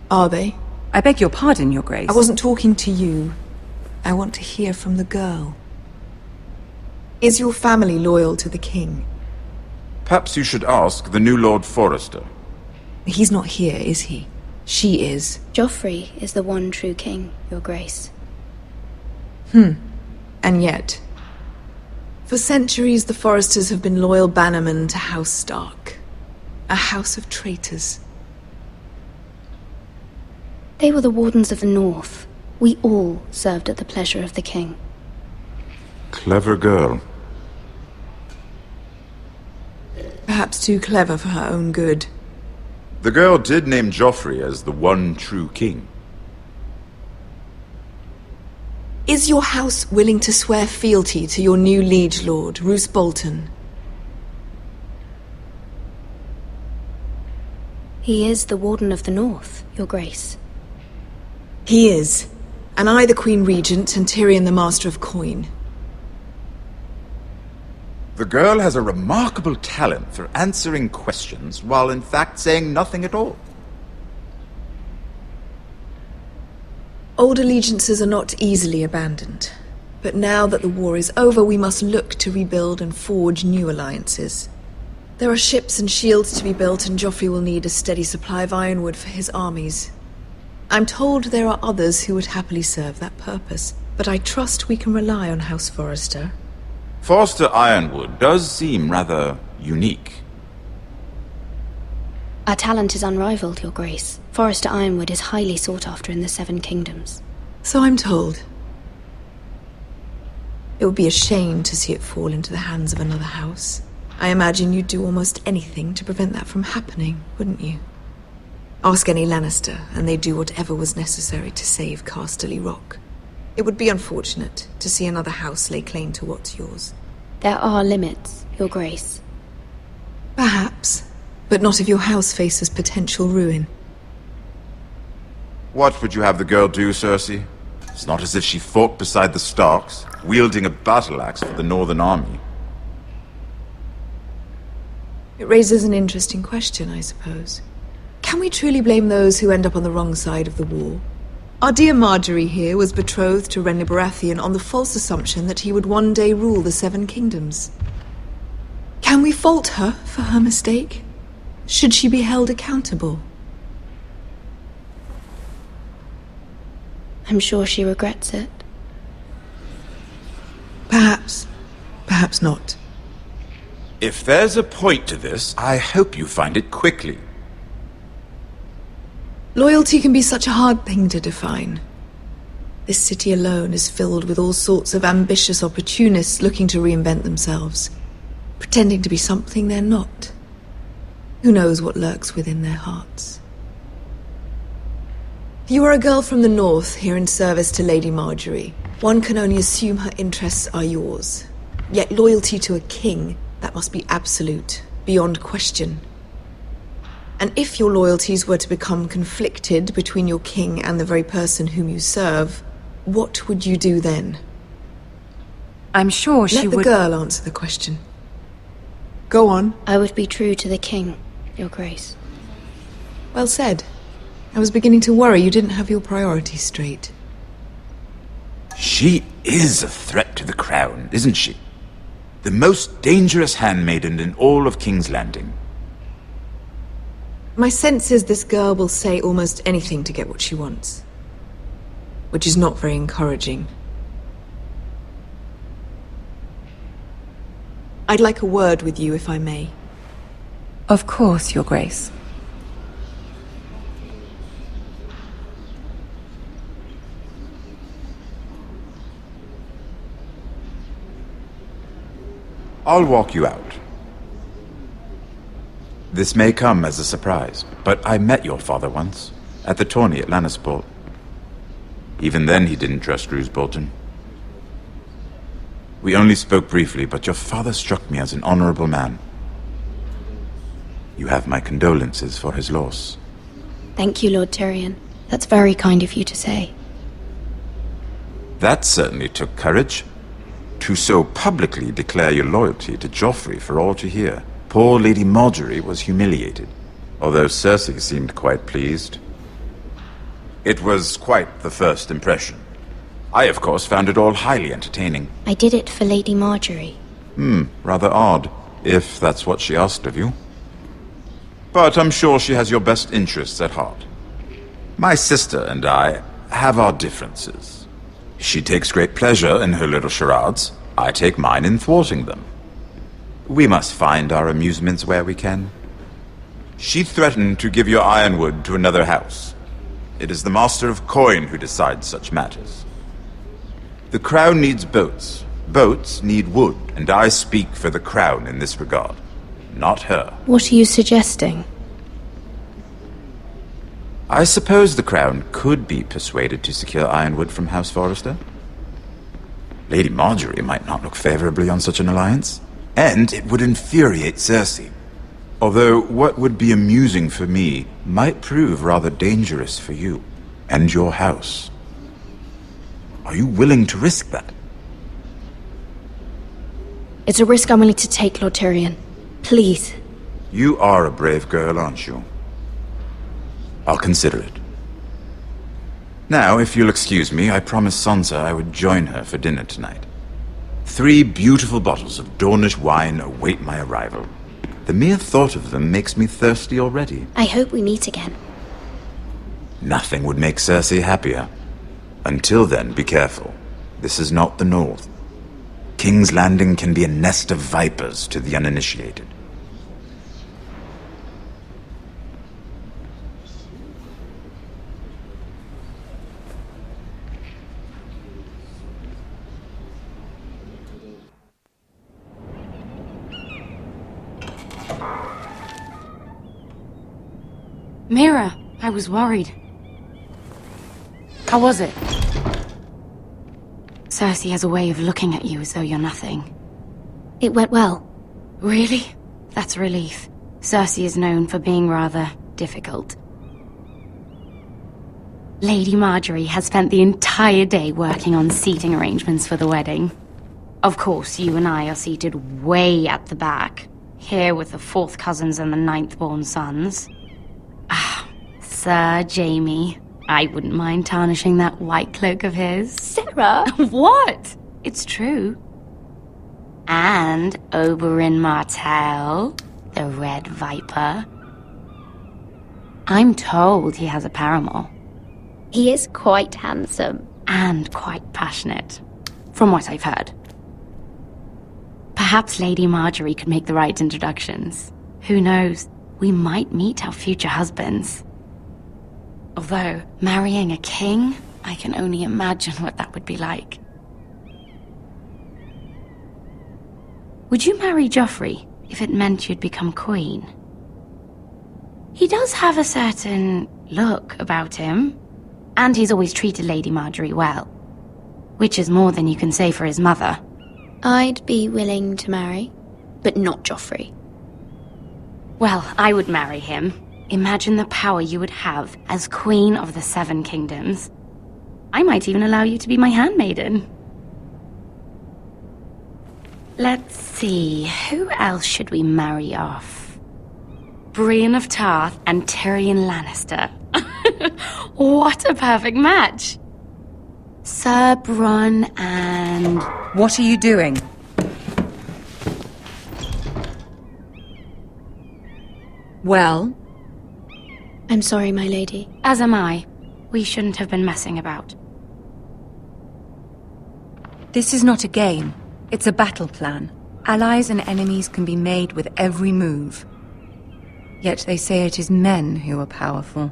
Are they? I beg your pardon, Your Grace. I wasn't talking to you. I want to hear from the girl. Is your family loyal to the king? Perhaps you should ask the new Lord Forrester. He's not here, is he? She is. Joffrey is the one true king, Your Grace. And yet, for centuries the Forresters have been loyal bannermen to House Stark. A house of traitors. They were the Wardens of the North. We all served at the pleasure of the king. Clever girl. Perhaps too clever for her own good. The girl did name Joffrey as the one true king. Is your house willing to swear fealty to your new liege lord, Roose Bolton? He is the Warden of the North, Your Grace. He is. And I the Queen Regent and Tyrion the Master of Coin. The girl has a remarkable talent for answering questions while in fact saying nothing at all. Old allegiances are not easily abandoned. But now that the war is over, we must look to rebuild and forge new alliances. There are ships and shields to be built, and Joffrey will need a steady supply of ironwood for his armies. I'm told there are others who would happily serve that purpose, but I trust we can rely on House Forrester. Forster Ironwood does seem rather unique. Our talent is unrivaled, Your Grace. Forrester Ironwood is highly sought after in the Seven Kingdoms. So I'm told. It would be a shame to see it fall into the hands of another house. I imagine you'd do almost anything to prevent that from happening, wouldn't you? Ask any Lannister, and they'd do whatever was necessary to save Casterly Rock. It would be unfortunate to see another house lay claim to what's yours. There are limits, Your Grace. Perhaps, but not if your house faces potential ruin. What would you have the girl do, Cersei? It's not as if she fought beside the Starks, wielding a battle axe for the Northern Army. It raises an interesting question, I suppose. Can we truly blame those who end up on the wrong side of the war? Our dear Marjorie here was betrothed to Renly Baratheon on the false assumption that he would one day rule the Seven Kingdoms. Can we fault her for her mistake? Should she be held accountable? I'm sure she regrets it. Perhaps. Perhaps not. If there's a point to this, I hope you find it quickly. Loyalty can be such a hard thing to define. This city alone is filled with all sorts of ambitious opportunists looking to reinvent themselves, pretending to be something they're not. Who knows what lurks within their hearts? You are a girl from the north, here in service to Lady Marjorie. One can only assume her interests are yours. Yet loyalty to a king, that must be absolute, beyond question. And if your loyalties were to become conflicted between your king and the very person whom you serve, what would you do then? I'm sure she would... Let the girl answer the question. Go on. I would be true to the king, Your Grace. Well said. I was beginning to worry you didn't have your priorities straight. She is a threat to the crown, isn't she? The most dangerous handmaiden in all of King's Landing. My sense is this girl will say almost anything to get what she wants. Which is not very encouraging. I'd like a word with you, if I may. Of course, Your Grace. I'll walk you out. This may come as a surprise, but I met your father once, at the tourney at Lannisport. Even then he didn't trust Roose Bolton. We only spoke briefly, but your father struck me as an honorable man. You have my condolences for his loss. Thank you, Lord Tyrion. That's very kind of you to say. That certainly took courage. To so publicly declare your loyalty to Joffrey for all to hear. Poor Lady Marjorie was humiliated, although Cersei seemed quite pleased. It was quite the first impression. I, of course, found it all highly entertaining. I did it for Lady Marjorie. Rather odd, if that's what she asked of you. But I'm sure she has your best interests at heart. My sister and I have our differences. She takes great pleasure in her little charades. I take mine in thwarting them. We must find our amusements where we can. She threatened to give your ironwood to another house. It is the Master of Coin who decides such matters. The Crown needs boats. Boats need wood, and I speak for the Crown in this regard, not her. What are you suggesting? I suppose the Crown could be persuaded to secure ironwood from House Forrester. Lady Marjorie might not look favorably on such an alliance, and it would infuriate Cersei. Although what would be amusing for me might prove rather dangerous for you and your house. Are you willing to risk that? It's a risk I'm willing to take, Lord Tyrion. Please. You are a brave girl, aren't you? I'll consider it. Now, if you'll excuse me, I promised Sansa I would join her for dinner tonight. 3 beautiful bottles of Dornish wine await my arrival. The mere thought of them makes me thirsty already. I hope we meet again. Nothing would make Cersei happier. Until then, be careful. This is not the North. King's Landing can be a nest of vipers to the uninitiated. Mira, I was worried. How was it? Cersei has a way of looking at you as though you're nothing. It went well. Really? That's a relief. Cersei is known for being rather difficult. Lady Marjorie has spent the entire day working on seating arrangements for the wedding. Of course, you and I are seated way at the back, here with the 4th cousins and the 9th-born sons. Ah, Sir Jamie. I wouldn't mind tarnishing that white cloak of his. Sarah! What? It's true. And Oberyn Martell, the Red Viper. I'm told he has a paramour. He is quite handsome. And quite passionate, from what I've heard. Perhaps Lady Marjorie could make the right introductions. Who knows? We might meet our future husbands. Although, marrying a king, I can only imagine what that would be like. Would you marry Joffrey if it meant you'd become queen? He does have a certain look about him, and he's always treated Lady Marjorie well, which is more than you can say for his mother. I'd be willing to marry, but not Joffrey. Well, I would marry him. Imagine the power you would have as Queen of the 7 Kingdoms. I might even allow you to be my handmaiden. Let's see, who else should we marry off? Brienne of Tarth and Tyrion Lannister. What a perfect match! Sir Bronn and... What are you doing? Well? I'm sorry, my lady. As am I. We shouldn't have been messing about. This is not a game. It's a battle plan. Allies and enemies can be made with every move. Yet they say it is men who are powerful.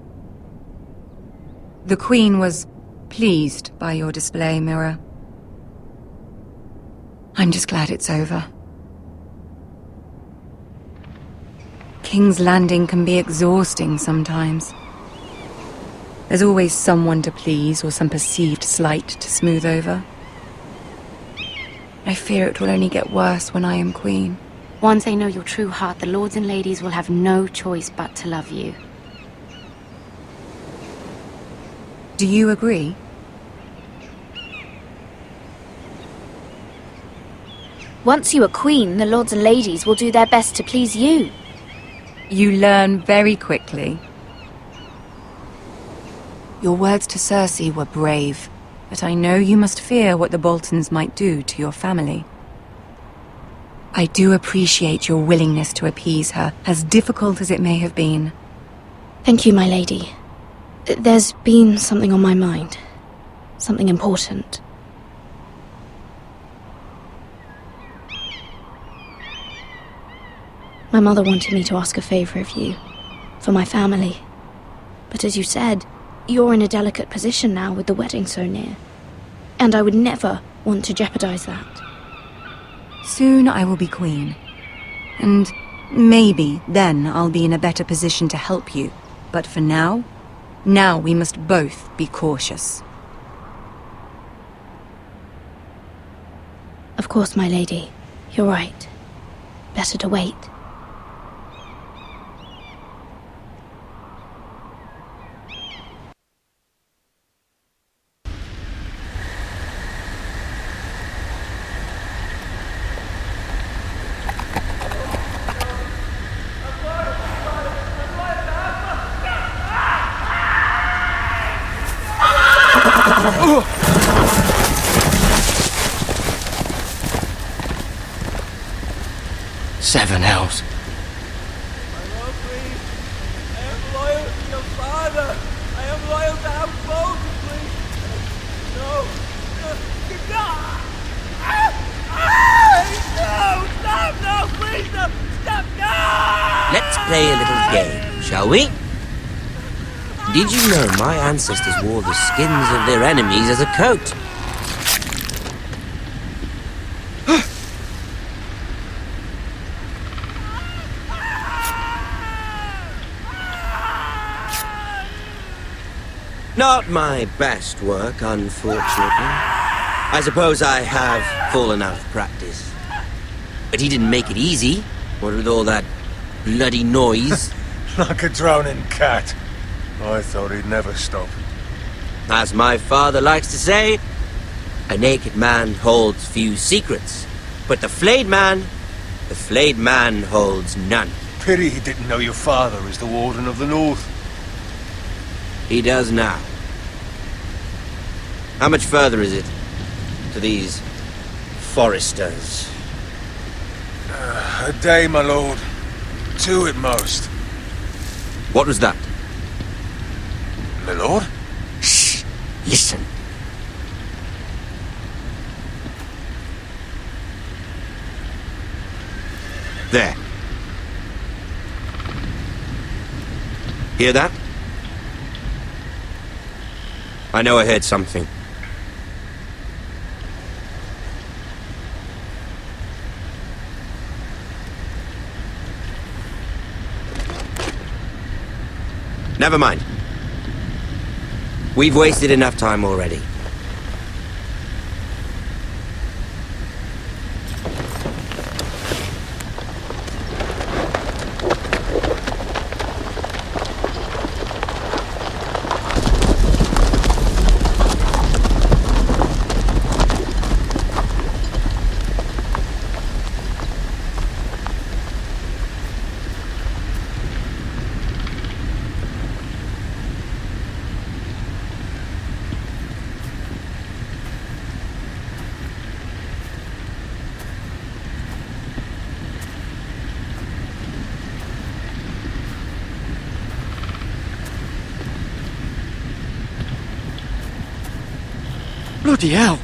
The Queen was pleased by your display, Mira. I'm just glad it's over. King's Landing can be exhausting sometimes. There's always someone to please or some perceived slight to smooth over. I fear it will only get worse when I am queen. Once they know your true heart, the lords and ladies will have no choice but to love you. Do you agree? Once you are queen, the lords and ladies will do their best to please you. You learn very quickly. Your words to Cersei were brave, but I know you must fear what the Boltons might do to your family. I do appreciate your willingness to appease her, as difficult as it may have been. Thank you, my lady. There's been something on my mind. Something important. My mother wanted me to ask a favor of you, for my family. But as you said, you're in a delicate position now with the wedding so near. And I would never want to jeopardize that. Soon I will be queen. And maybe then I'll be in a better position to help you. But for now we must both be cautious. Of course, my lady. You're right. Better to wait. Seven hells. Let's play a little game, shall we? Did you know my ancestors wore the skins of their enemies as a coat? Not my best work, unfortunately. I suppose I have fallen out of practice. But he didn't make it easy, what with all that bloody noise. Like a drowning cat. I thought he'd never stop. As my father likes to say, a naked man holds few secrets, but the flayed man holds none. Pity he didn't know your father is the Warden of the North. He does now. How much further is it to these foresters? A day, my lord. 2 at most. What was that? My lord? Shh! Listen. There. Hear that? I know I heard something. Never mind. We've wasted enough time already. Bloody hell!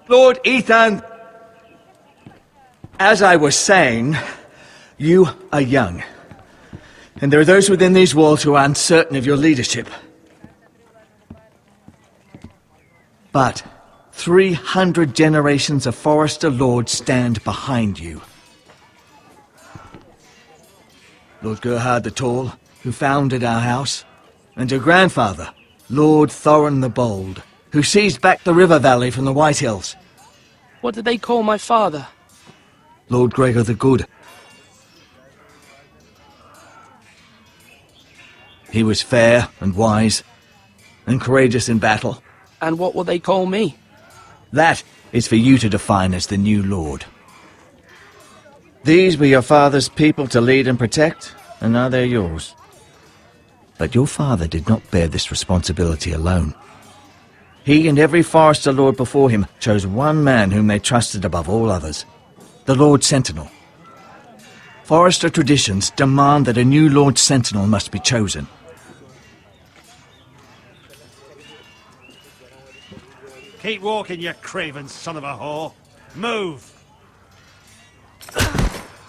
Lord Ethan! As I was saying, you are young. And there are those within these walls who are uncertain of your leadership. But 300 generations of Forester Lords stand behind you. Lord Gerhard the Tall, who founded our house, and your grandfather, Lord Thorin the Bold, who seized back the river valley from the White Hills. What did they call my father? Lord Gregor the Good. He was fair and wise, and courageous in battle. And what will they call me? That is for you to define as the new Lord. These were your father's people to lead and protect, and now they're yours. But your father did not bear this responsibility alone. He and every Forester Lord before him chose one man whom they trusted above all others, the Lord Sentinel. Forester traditions demand that a new Lord Sentinel must be chosen. Keep walking, you craven son of a whore. Move!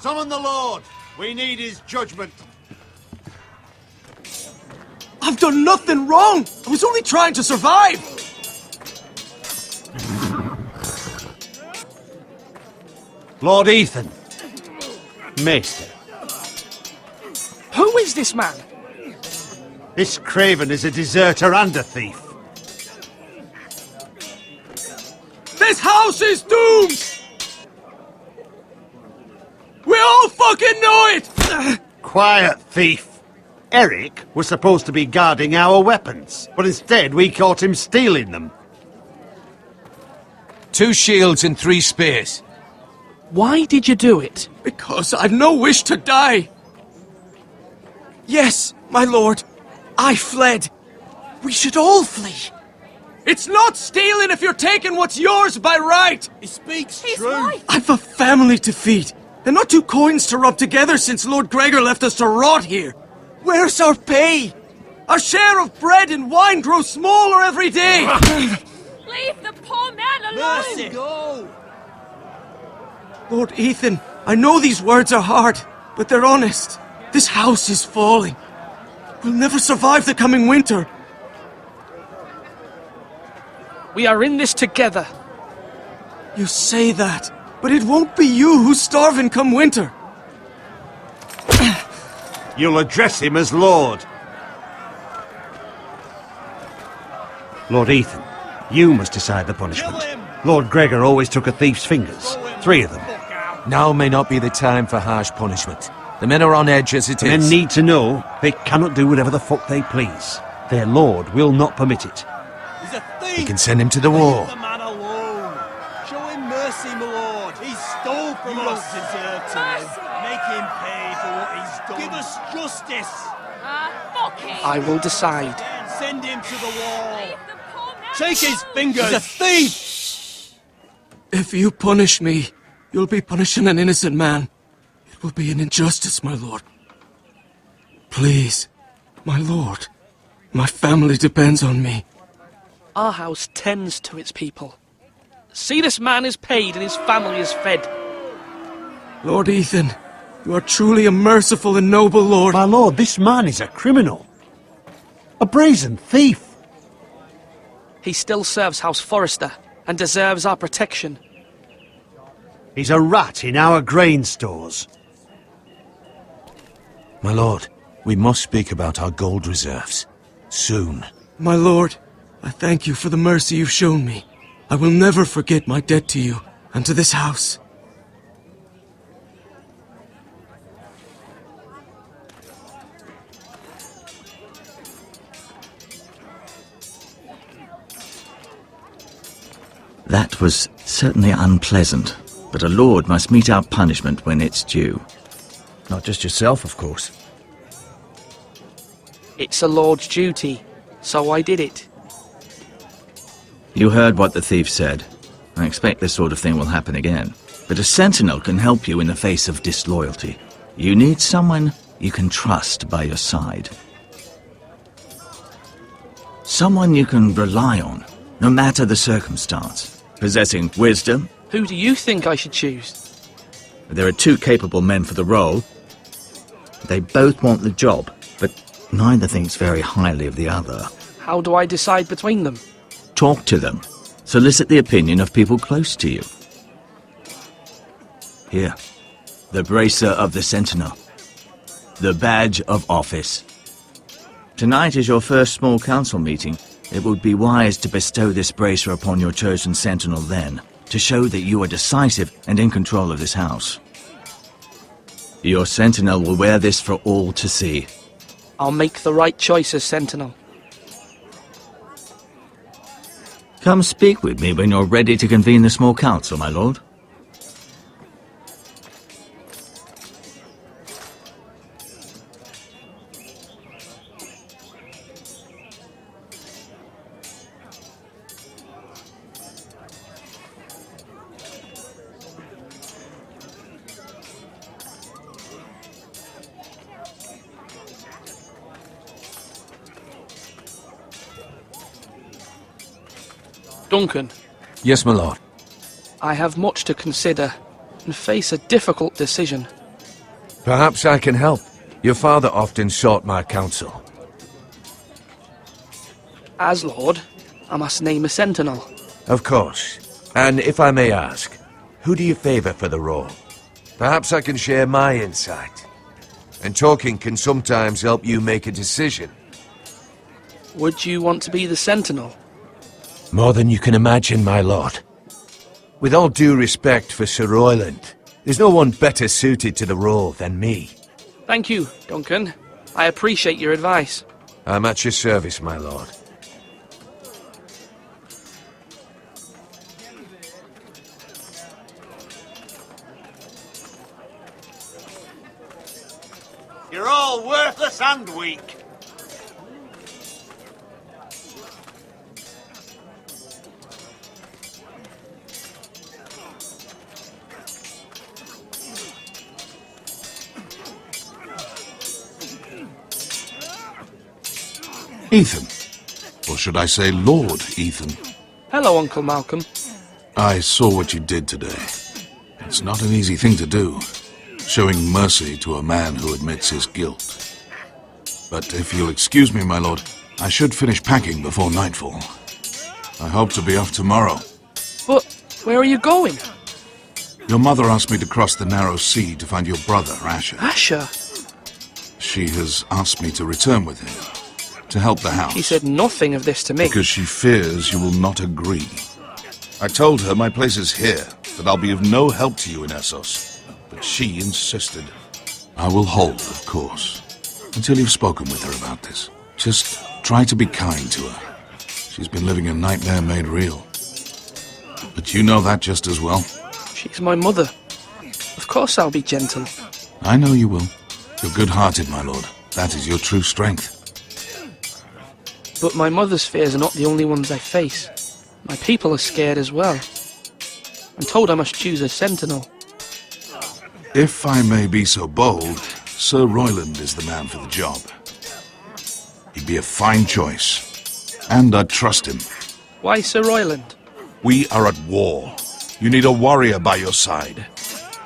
Summon the Lord! We need his judgment. I've done nothing wrong! I was only trying to survive! Lord Ethan. Maester. Who is this man? This craven is a deserter and a thief. This house is doomed! We all fucking know it! Quiet, thief. Eric was supposed to be guarding our weapons, but instead we caught him stealing them. 2 shields and 3 spears. Why did you do it? Because I've no wish to die. Yes, my lord. I fled. We should all flee. It's not stealing if you're taking what's yours by right. He speaks He's true. right. I've a family to feed, and not 2 coins to rub together since Lord Gregor left us to rot here. Where's our pay? Our share of bread and wine grows smaller every day. Leave the poor man alone! Mercy. Go! Lord Ethan, I know these words are hard, but they're honest. This house is falling. We'll never survive the coming winter. We are in this together. You say that, but it won't be you who's starving come winter. You'll address him as Lord. Lord Ethan, you must decide the punishment. Lord Gregor always took a thief's fingers. 3 of them. Now may not be the time for harsh punishment. The men are on edge as it The is. men need to know they cannot do whatever the fuck they please. Their lord will not permit it. He's a thief! We can send him to the war. Leave the man alone. Show him mercy, my lord. He stole from us. You don't deserve to live. Make him pay for what he's done. Give us justice. I will decide. Send him to the wall. Take his fingers. He's a thief! If you punish me, you'll be punishing an innocent man. It will be an injustice, my lord. Please, my lord. My family depends on me. Our house tends to its people. See, this man is paid and his family is fed. Lord Ethan, you are truly a merciful and noble lord. My lord, this man is a criminal. A brazen thief. He still serves House Forrester and deserves our protection. He's a rat in our grain stores. My lord, we must speak about our gold reserves. Soon. My lord, I thank you for the mercy you've shown me. I will never forget my debt to you and to this house. That was certainly unpleasant, but a lord must mete out punishment when it's due. Not just yourself, of course. It's a lord's duty, so I did it. You heard what the thief said. I expect this sort of thing will happen again. But a sentinel can help you in the face of disloyalty. You need someone you can trust by your side. Someone you can rely on, no matter the circumstance. Possessing wisdom. Who do you think I should choose? There are 2 capable men for the role. They both want the job, but neither thinks very highly of the other. How do I decide between them? Talk to them. Solicit the opinion of people close to you. Here, the bracer of the Sentinel. The badge of office. Tonight is your first small council meeting. It would be wise to bestow this bracer upon your chosen Sentinel then, to show that you are decisive and in control of this house. Your Sentinel will wear this for all to see. I'll make the right choice as Sentinel. Come speak with me when you're ready to convene the small council, my lord. Duncan. Yes, my lord. I have much to consider and face a difficult decision. Perhaps I can help. Your father often sought my counsel. As Lord, I must name a sentinel. Of course. And if I may ask, who do you favor for the role? Perhaps I can share my insight. And talking can sometimes help you make a decision. Would you want to be the sentinel? More than you can imagine, my lord. With all due respect for Sir Royland, there's no one better suited to the role than me. Thank you, Duncan. I appreciate your advice. I'm at your service, my lord. You're all worthless and weak. Ethan. Or should I say Lord Ethan? Hello, Uncle Malcolm. I saw what you did today. It's not an easy thing to do, showing mercy to a man who admits his guilt. But if you'll excuse me, my lord, I should finish packing before nightfall. I hope to be off tomorrow. But where are you going? Your mother asked me to cross the narrow sea to find your brother, Asher. Asher? She has asked me to return with him. to help the house. She said nothing of this to me. Because she fears you will not agree. I told her my place is here, that I'll be of no help to you in Essos. But she insisted. I will hold, of course, until you've spoken with her about this. Just try to be kind to her. She's been living a nightmare made real. But you know that just as well. She's my mother. Of course I'll be gentle. I know you will. You're good-hearted, my lord. That is your true strength. But my mother's fears are not the only ones I face. My people are scared as well. I'm told I must choose a sentinel. If I may be so bold, Sir Royland is the man for the job. He'd be a fine choice. And I'd trust him. Why Sir Royland? We are at war. You need a warrior by your side.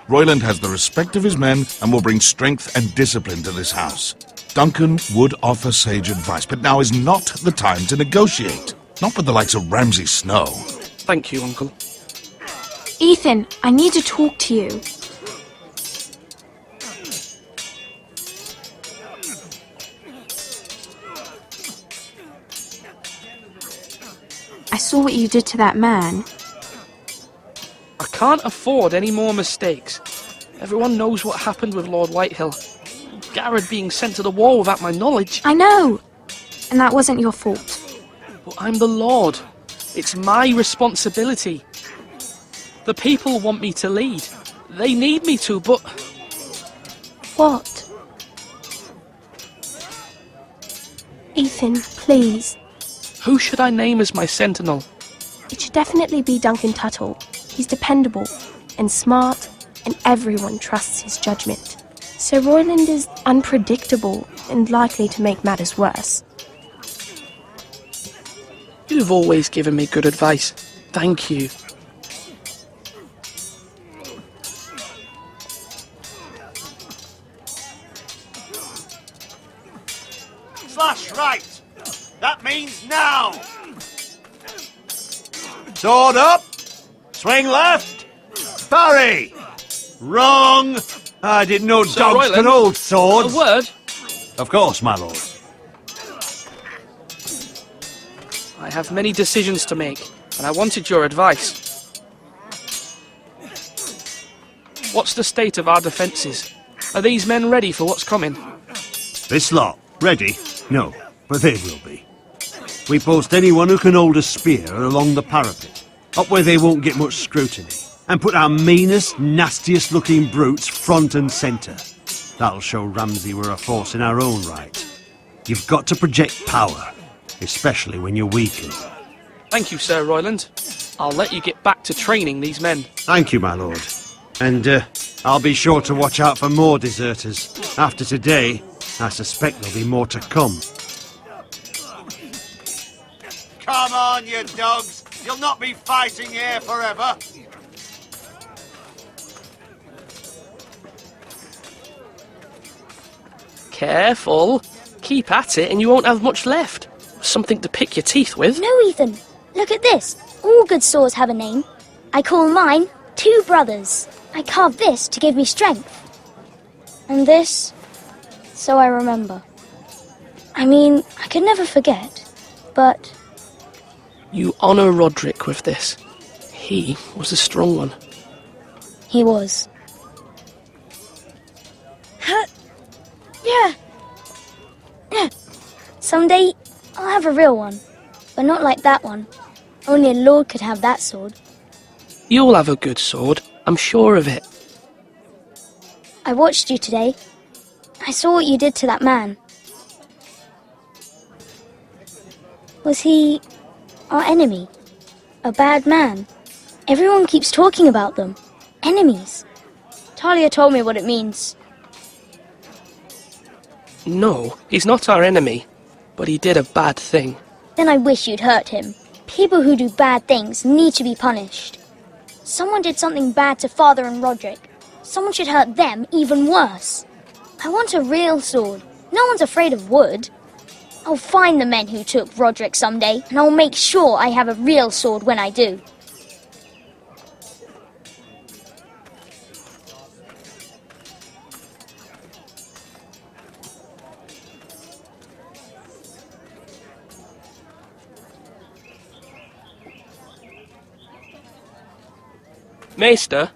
Royland has the respect of his men and will bring strength and discipline to this house. Duncan would offer sage advice, but now is not the time to negotiate. Not with the likes of Ramsay Snow. Thank you, Uncle. Ethan, I need to talk to you. I saw what you did to that man. I can't afford any more mistakes. Everyone knows what happened with Lord Whitehill. Garrett being sent to the war without my knowledge. I know! And that wasn't your fault. But I'm the Lord. It's my responsibility. The people want me to lead. They need me to, but... What? Ethan, please. Who should I name as my sentinel? It should definitely be Duncan Tuttle. He's dependable and smart, and everyone trusts his judgment. Sir Royland is unpredictable and likely to make matters worse. You've always given me good advice. Thank you. Slash right! That means now! Sword up! Swing left! Parry! Wrong! I didn't know Sir dogs Royland, could hold swords. A word? Of course, my lord. I have many decisions to make, and I wanted your advice. What's the state of our defences? Are these men ready for what's coming? This lot, ready? No, but they will be. We post anyone who can hold a spear along the parapet, up where they won't get much scrutiny, and put our meanest, nastiest looking brutes front and centre. That'll show Ramsay we're a force in our own right. You've got to project power, especially when you're weakened. Thank you, Sir Royland. I'll let you get back to training these men. Thank you, my lord. And I'll be sure to watch out for more deserters. After today, I suspect there'll be more to come. Come on, you dogs! You'll not be fighting here forever! Careful. Keep at it and you won't have much left. Something to pick your teeth with. No, Ethan. Look at this. All good swords have a name. I call mine Two Brothers. I carved this to give me strength. And this, so I remember. I mean, I could never forget, but... You honour Roderick with this. He was a strong one. He was. Yeah. Someday, I'll have a real one. But not like that one. Only a lord could have that sword. You'll have a good sword. I'm sure of it. I watched you today. I saw what you did to that man. Was he our enemy? A bad man? Everyone keeps talking about them. Enemies. Talia told me what it means. No, he's not our enemy. But he did a bad thing. Then I wish you'd hurt him. People who do bad things need to be punished. Someone did something bad to Father and Roderick. Someone should hurt them even worse. I want a real sword. No one's afraid of wood. I'll find the men who took Roderick someday, and I'll make sure I have a real sword when I do. Maester?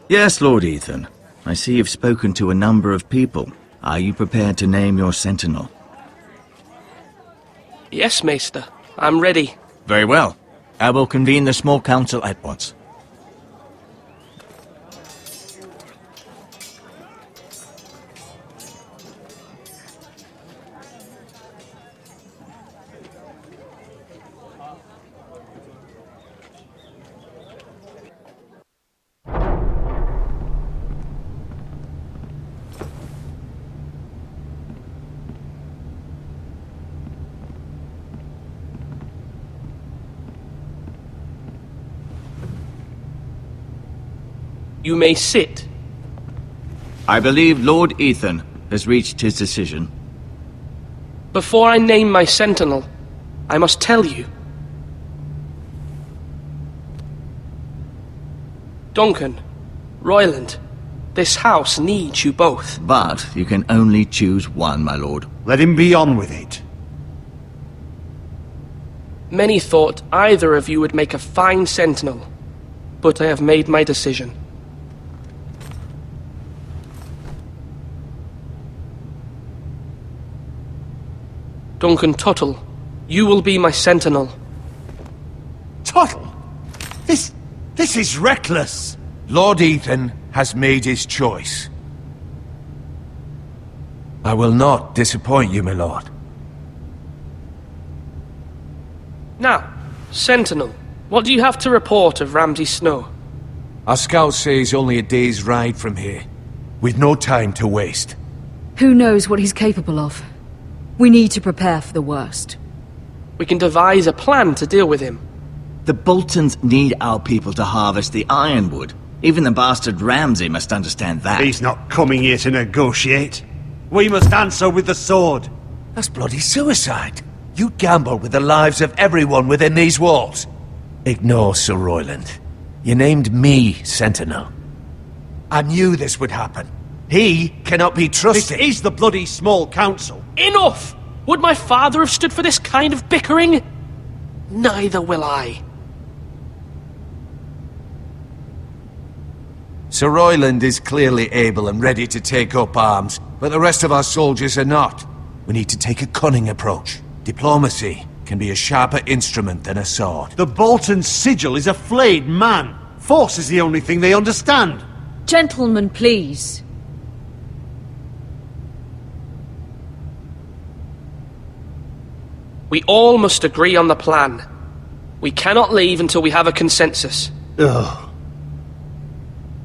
Yes, Lord Ethan. I see you've spoken to a number of people. Are you prepared to name your sentinel? Yes, Maester. I'm ready. Very well. I will convene the small council at once. You may sit. I believe Lord Ethan has reached his decision. Before I name my sentinel, I must tell you. Duncan, Royland, this house needs you both. But you can only choose one, my lord. Let him be on with it. Many thought either of you would make a fine sentinel, but I have made my decision. Duncan Tuttle, you will be my sentinel. Tuttle? This is reckless. Lord Ethan has made his choice. I will not disappoint you, my lord. Now, sentinel, what do you have to report of Ramsay Snow? Our scouts say he's only a day's ride from here, with no time to waste. Who knows what he's capable of? We need to prepare for the worst. We can devise a plan to deal with him. The Boltons need our people to harvest the ironwood. Even the bastard Ramsay must understand that. He's not coming here to negotiate. We must answer with the sword. That's bloody suicide. You gamble with the lives of everyone within these walls. Ignore Sir Royland. You named me Sentinel. I knew this would happen. He cannot be trusted. This is the bloody small council. Enough! Would my father have stood for this kind of bickering? Neither will I. Sir Royland is clearly able and ready to take up arms, but the rest of our soldiers are not. We need to take a cunning approach. Diplomacy can be a sharper instrument than a sword. The Bolton sigil is a flayed man. Force is the only thing they understand. Gentlemen, please. We all must agree on the plan. We cannot leave until we have a consensus. Ugh.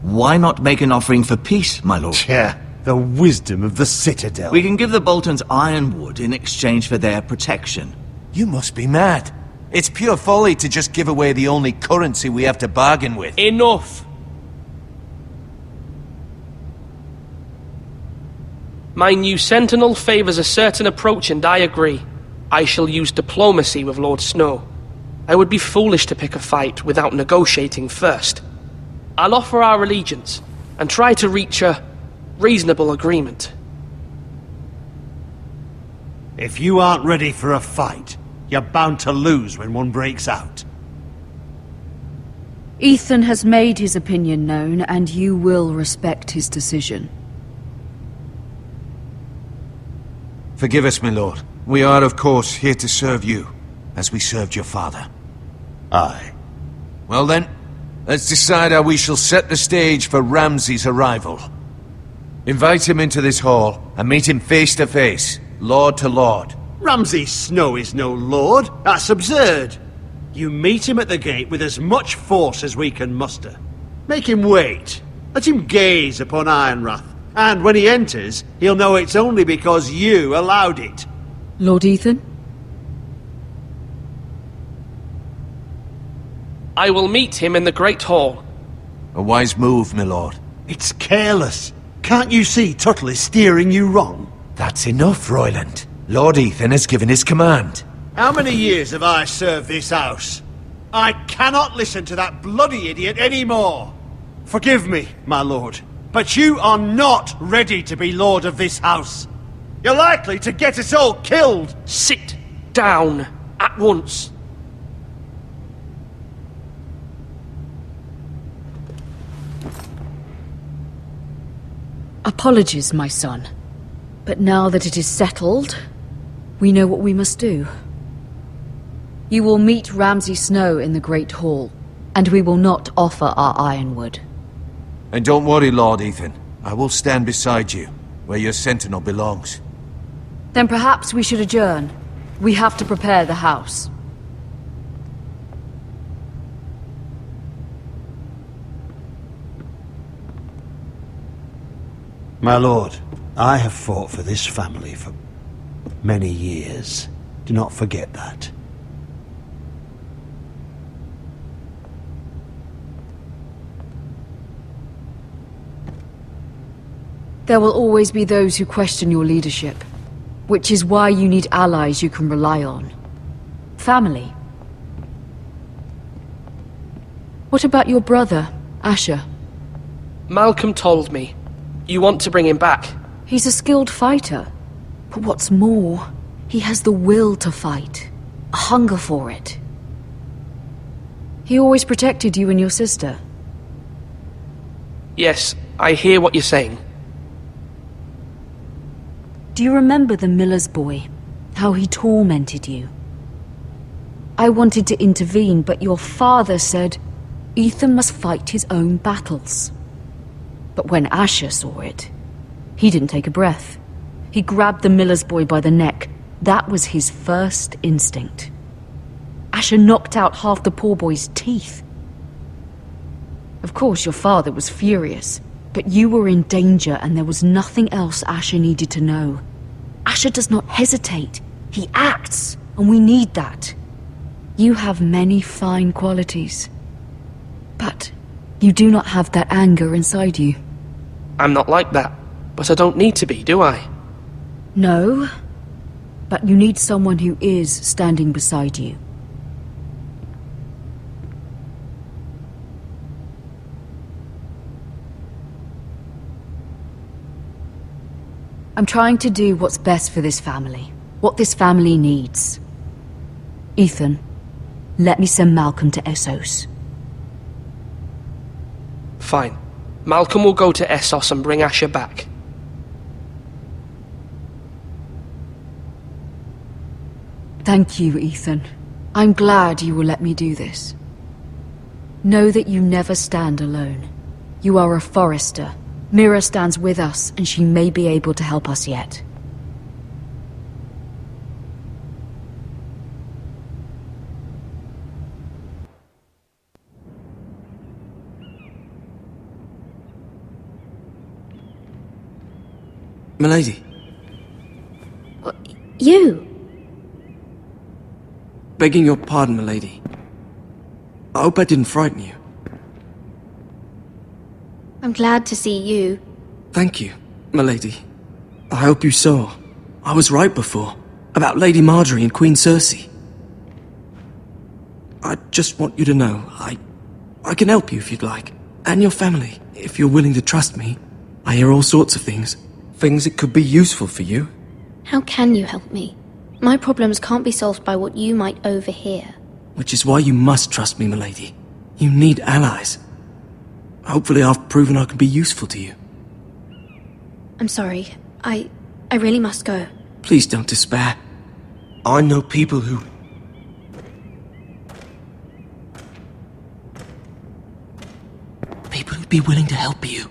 Why not make an offering for peace, my lord? Yeah, the wisdom of the Citadel. We can give the Boltons ironwood in exchange for their protection. You must be mad. It's pure folly to just give away the only currency we have to bargain with. Enough! My new sentinel favors a certain approach, and I agree. I shall use diplomacy with Lord Snow. I would be foolish to pick a fight without negotiating first. I'll offer our allegiance, and try to reach a reasonable agreement. If you aren't ready for a fight, you're bound to lose when one breaks out. Ethan has made his opinion known, and you will respect his decision. Forgive us, my lord. We are, of course, here to serve you, as we served your father. Aye. Well then, let's decide how we shall set the stage for Ramsay's arrival. Invite him into this hall, and meet him face to face, lord to lord. Ramsay Snow is no lord. That's absurd. You meet him at the gate with as much force as we can muster. Make him wait. Let him gaze upon Ironrath. And when he enters, he'll know it's only because you allowed it. Lord Ethan? I will meet him in the Great Hall. A wise move, my lord. It's careless. Can't you see Tuttle is steering you wrong? That's enough, Royland. Lord Ethan has given his command. How many years have I served this house? I cannot listen to that bloody idiot anymore. Forgive me, my lord, but you are not ready to be lord of this house. You're likely to get us all killed. Sit down at once. Apologies, my son. But now that it is settled, we know what we must do. You will meet Ramsay Snow in the Great Hall, and we will not offer our ironwood. And don't worry, Lord Ethan. I will stand beside you, where your sentinel belongs. Then perhaps we should adjourn. We have to prepare the house. My lord, I have fought for this family for many years. Do not forget that. There will always be those who question your leadership, which is why you need allies you can rely on. Family. What about your brother, Asher? Malcolm told me. You want to bring him back? He's a skilled fighter. But what's more, he has the will to fight. A hunger for it. He always protected you and your sister. Yes, I hear what you're saying. Do you remember the miller's boy? How he tormented you? I wanted to intervene, but your father said Ethan must fight his own battles. But when Asher saw it, he didn't take a breath. He grabbed the miller's boy by the neck. That was his first instinct. Asher knocked out half the poor boy's teeth. Of course, your father was furious, but you were in danger and there was nothing else Asher needed to know. Asher does not hesitate. He acts, and we need that. You have many fine qualities, but you do not have that anger inside you. I'm not like that, but I don't need to be, do I? No, but you need someone who is standing beside you. I'm trying to do what's best for this family, what this family needs. Ethan, let me send Malcolm to Essos. Fine. Malcolm will go to Essos and bring Asher back. Thank you, Ethan. I'm glad you will let me do this. Know that you never stand alone. You are a Forrester. Mira stands with us, and she may be able to help us yet. Milady. You? Begging your pardon, milady. I hope I didn't frighten you. I'm glad to see you. Thank you, milady. I hope you saw. I was right before. About Lady Marjorie and Queen Cersei. I just want you to know, I can help you if you'd like. And your family, if you're willing to trust me. I hear all sorts of things. Things that could be useful for you. How can you help me? My problems can't be solved by what you might overhear. Which is why you must trust me, milady. You need allies. Hopefully I've proven I can be useful to you. I'm sorry. I really must go. Please don't despair. I know people who... people who'd be willing to help you.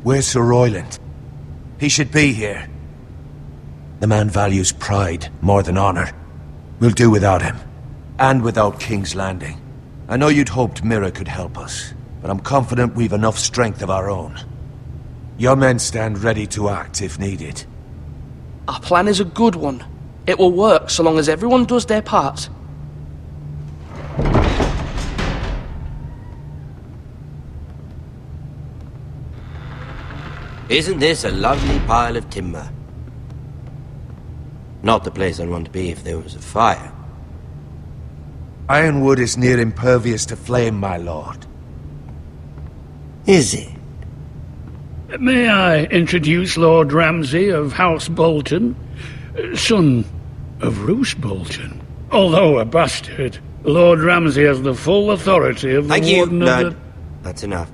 Where's Sir Royland? He should be here. The man values pride more than honor. We'll do without him. And without King's Landing. I know you'd hoped Mira could help us, but I'm confident we've enough strength of our own. Your men stand ready to act if needed. Our plan is a good one. It will work so long as everyone does their part. Isn't this a lovely pile of timber? Not the place I'd want to be if there was a fire. Ironwood is near impervious to flame, my lord. Is it? May I introduce Lord Ramsay of House Bolton, son of Roose Bolton? Although a bastard, Lord Ramsay has the full authority of the Thank you, Warden of Lord. the... That's enough.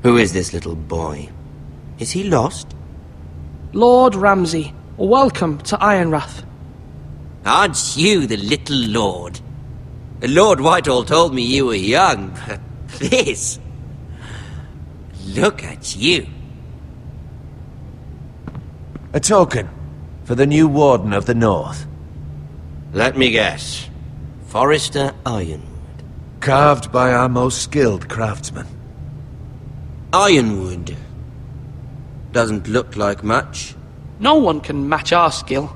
Who is this little boy? Is he lost? Lord Ramsay, welcome to Ironrath. Aren't you the little lord? Lord Whitehall told me you were young, but this... Look at you. A token for the new Warden of the North. Let me guess. Forrester Ironwood. Carved by our most skilled craftsmen. Ironwood. Doesn't look like much. No one can match our skill.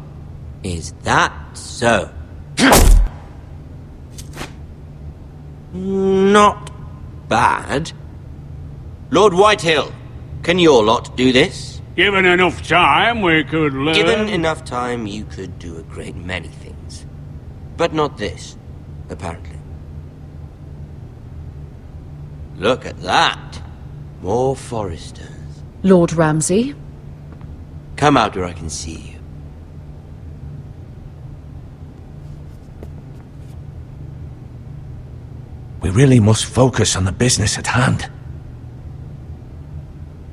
Is that so? Not bad. Lord Whitehill, can your lot do this? Given enough time, we could learn... Given enough time, you could do a great many things. But not this, apparently. Look at that. More Forresters. Lord Ramsay? Come out where I can see you. We really must focus on the business at hand.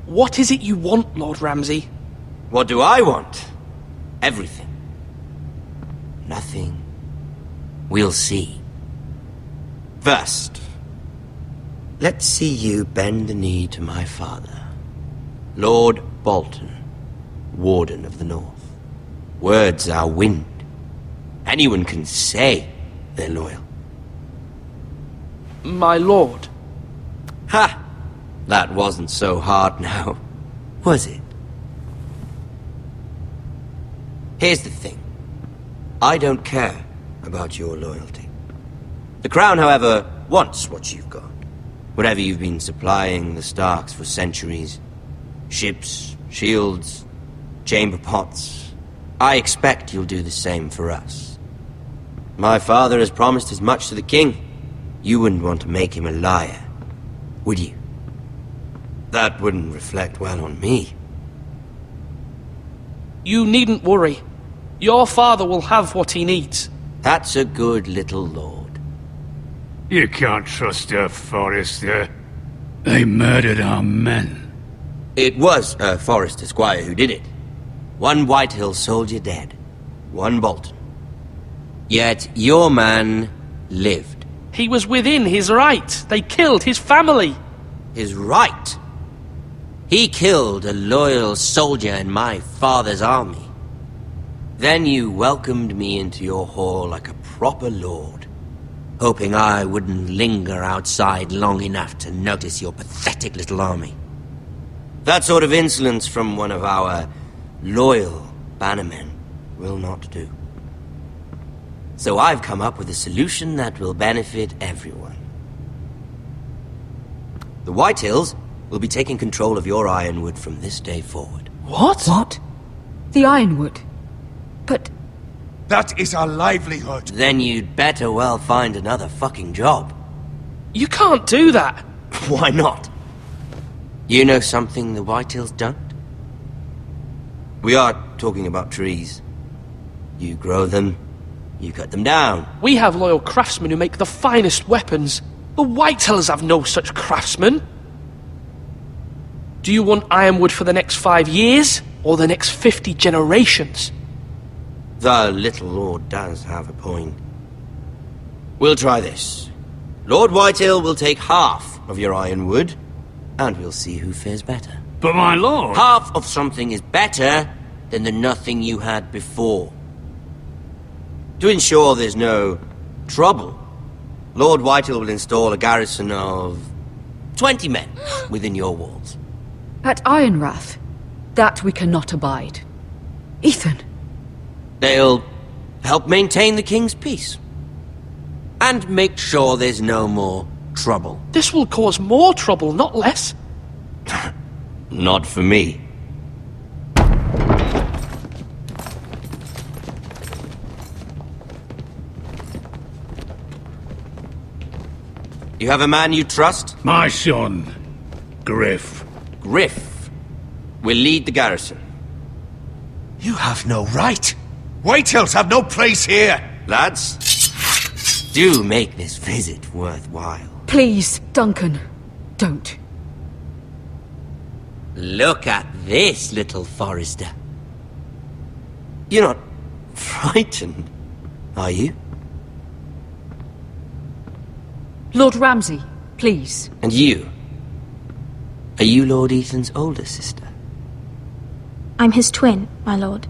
What is it you want, Lord Ramsay? What do I want? Everything. Nothing. We'll see. First, let's see you bend the knee to my father, Lord Bolton, Warden of the North. Words are wind. Anyone can say they're loyal. My lord. Ha! That wasn't so hard now, was it? Here's the thing. I don't care about your loyalty. The Crown, however, wants what you've got. Whatever you've been supplying the Starks for centuries. Ships, shields, chamber pots. I expect you'll do the same for us. My father has promised as much to the king. You wouldn't want to make him a liar, would you? That wouldn't reflect well on me. You needn't worry. Your father will have what he needs. That's a good little lord. You can't trust her, Forrester. They murdered our men. It was a Forrester squire who did it. One Whitehill soldier dead. One Bolton. Yet your man lived. He was within his right. They killed his family. His right? He killed a loyal soldier in my father's army. Then you welcomed me into your hall like a proper lord, hoping I wouldn't linger outside long enough to notice your pathetic little army. That sort of insolence from one of our loyal bannermen will not do. So I've come up with a solution that will benefit everyone. The Whitehills will be taking control of your Ironwood from this day forward. What? What? The Ironwood? But... That is our livelihood. Then you'd better well find another fucking job. You can't do that. Why not? You know something the Whitehills don't? We are talking about trees. You grow them, you cut them down. We have loyal craftsmen who make the finest weapons. The Whitehills have no such craftsmen. Do you want Ironwood for the next 5 years, or the next 50 generations? The little lord does have a point. We'll try this. Lord Whitehill will take half of your Ironwood, and we'll see who fares better. But my lord... Half of something is better than the nothing you had before. To ensure there's no trouble, Lord Whitehill will install a garrison of 20 men within your walls. At Ironrath? That we cannot abide. Ethan! They'll help maintain the king's peace. And make sure there's no more trouble. This will cause more trouble, not less. Not for me. You have a man you trust? My son, Griff. Griff will lead the garrison. You have no right. Whitehills have no place here. Lads, do make this visit worthwhile. Please, Duncan, don't. Look at this, little Forrester. You're not frightened, are you? Lord Ramsay, please. And you? Are you Lord Ethan's older sister? I'm his twin, my lord.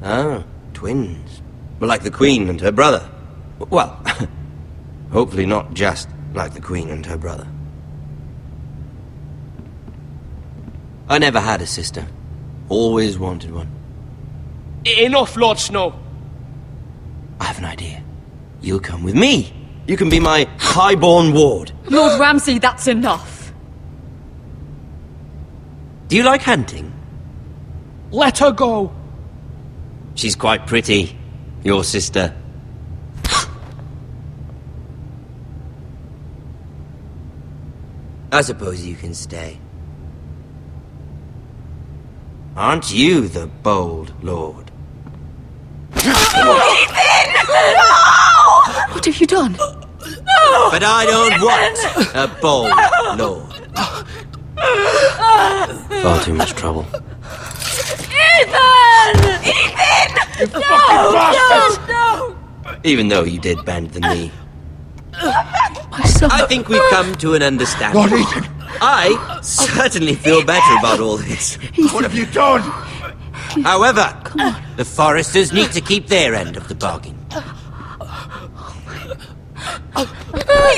Ah, twins. Well, like the Queen and her brother. Well, hopefully not just like the Queen and her brother. I never had a sister. Always wanted one. Enough, Lord Snow. I have an idea. You'll come with me. You can be my highborn ward. Lord Ramsay, that's enough. Do you like hunting? Let her go. She's quite pretty, your sister. I suppose you can stay. Aren't you the bold lord? What have you done? No! But I don't want a bold lord. Far too much trouble. Ethan! Ethan! No! Even though you did bend the knee. My son. I think we've come to an understanding. Lord Ethan! I certainly feel better about all this. What have you done? However, the Foresters need to keep their end of the bargain.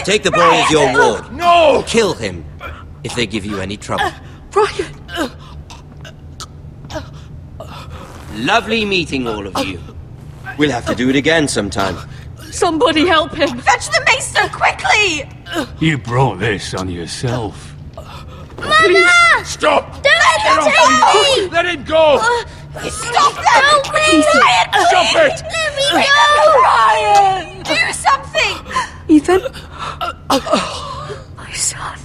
Take the boy as your ward. No! Kill him if they give you any trouble. Brian! Lovely meeting all of you. We'll have to do it again sometime. Somebody help him! Fetch the maester, quickly! You brought this on yourself. Mama! Stop! Don't let him take me! Let him go! Stop them! Help me! Ryan, Stop please! it! Let me go! Ryan! Do something! Ethan? My son.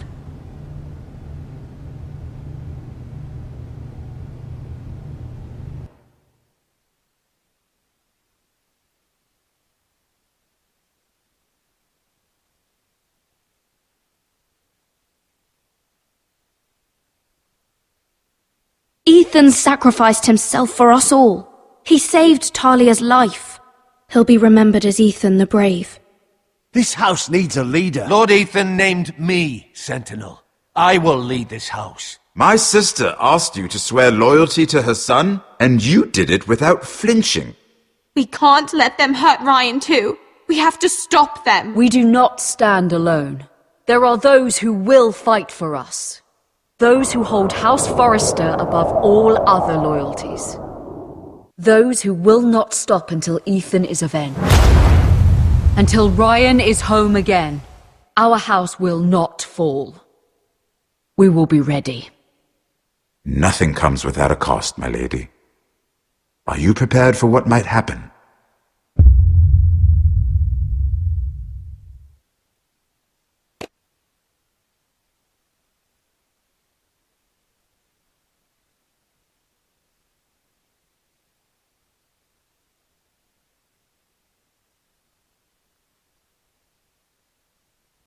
Ethan sacrificed himself for us all. He saved Talia's life. He'll be remembered as Ethan the Brave. This house needs a leader. Lord Ethan named me Sentinel. I will lead this house. My sister asked you to swear loyalty to her son, and you did it without flinching. We can't let them hurt Ryan too. We have to stop them. We do not stand alone. There are those who will fight for us. Those who hold House Forrester above all other loyalties. Those who will not stop until Ethan is avenged. Until Ryan is home again, our house will not fall. We will be ready. Nothing comes without a cost, my lady. Are you prepared for what might happen?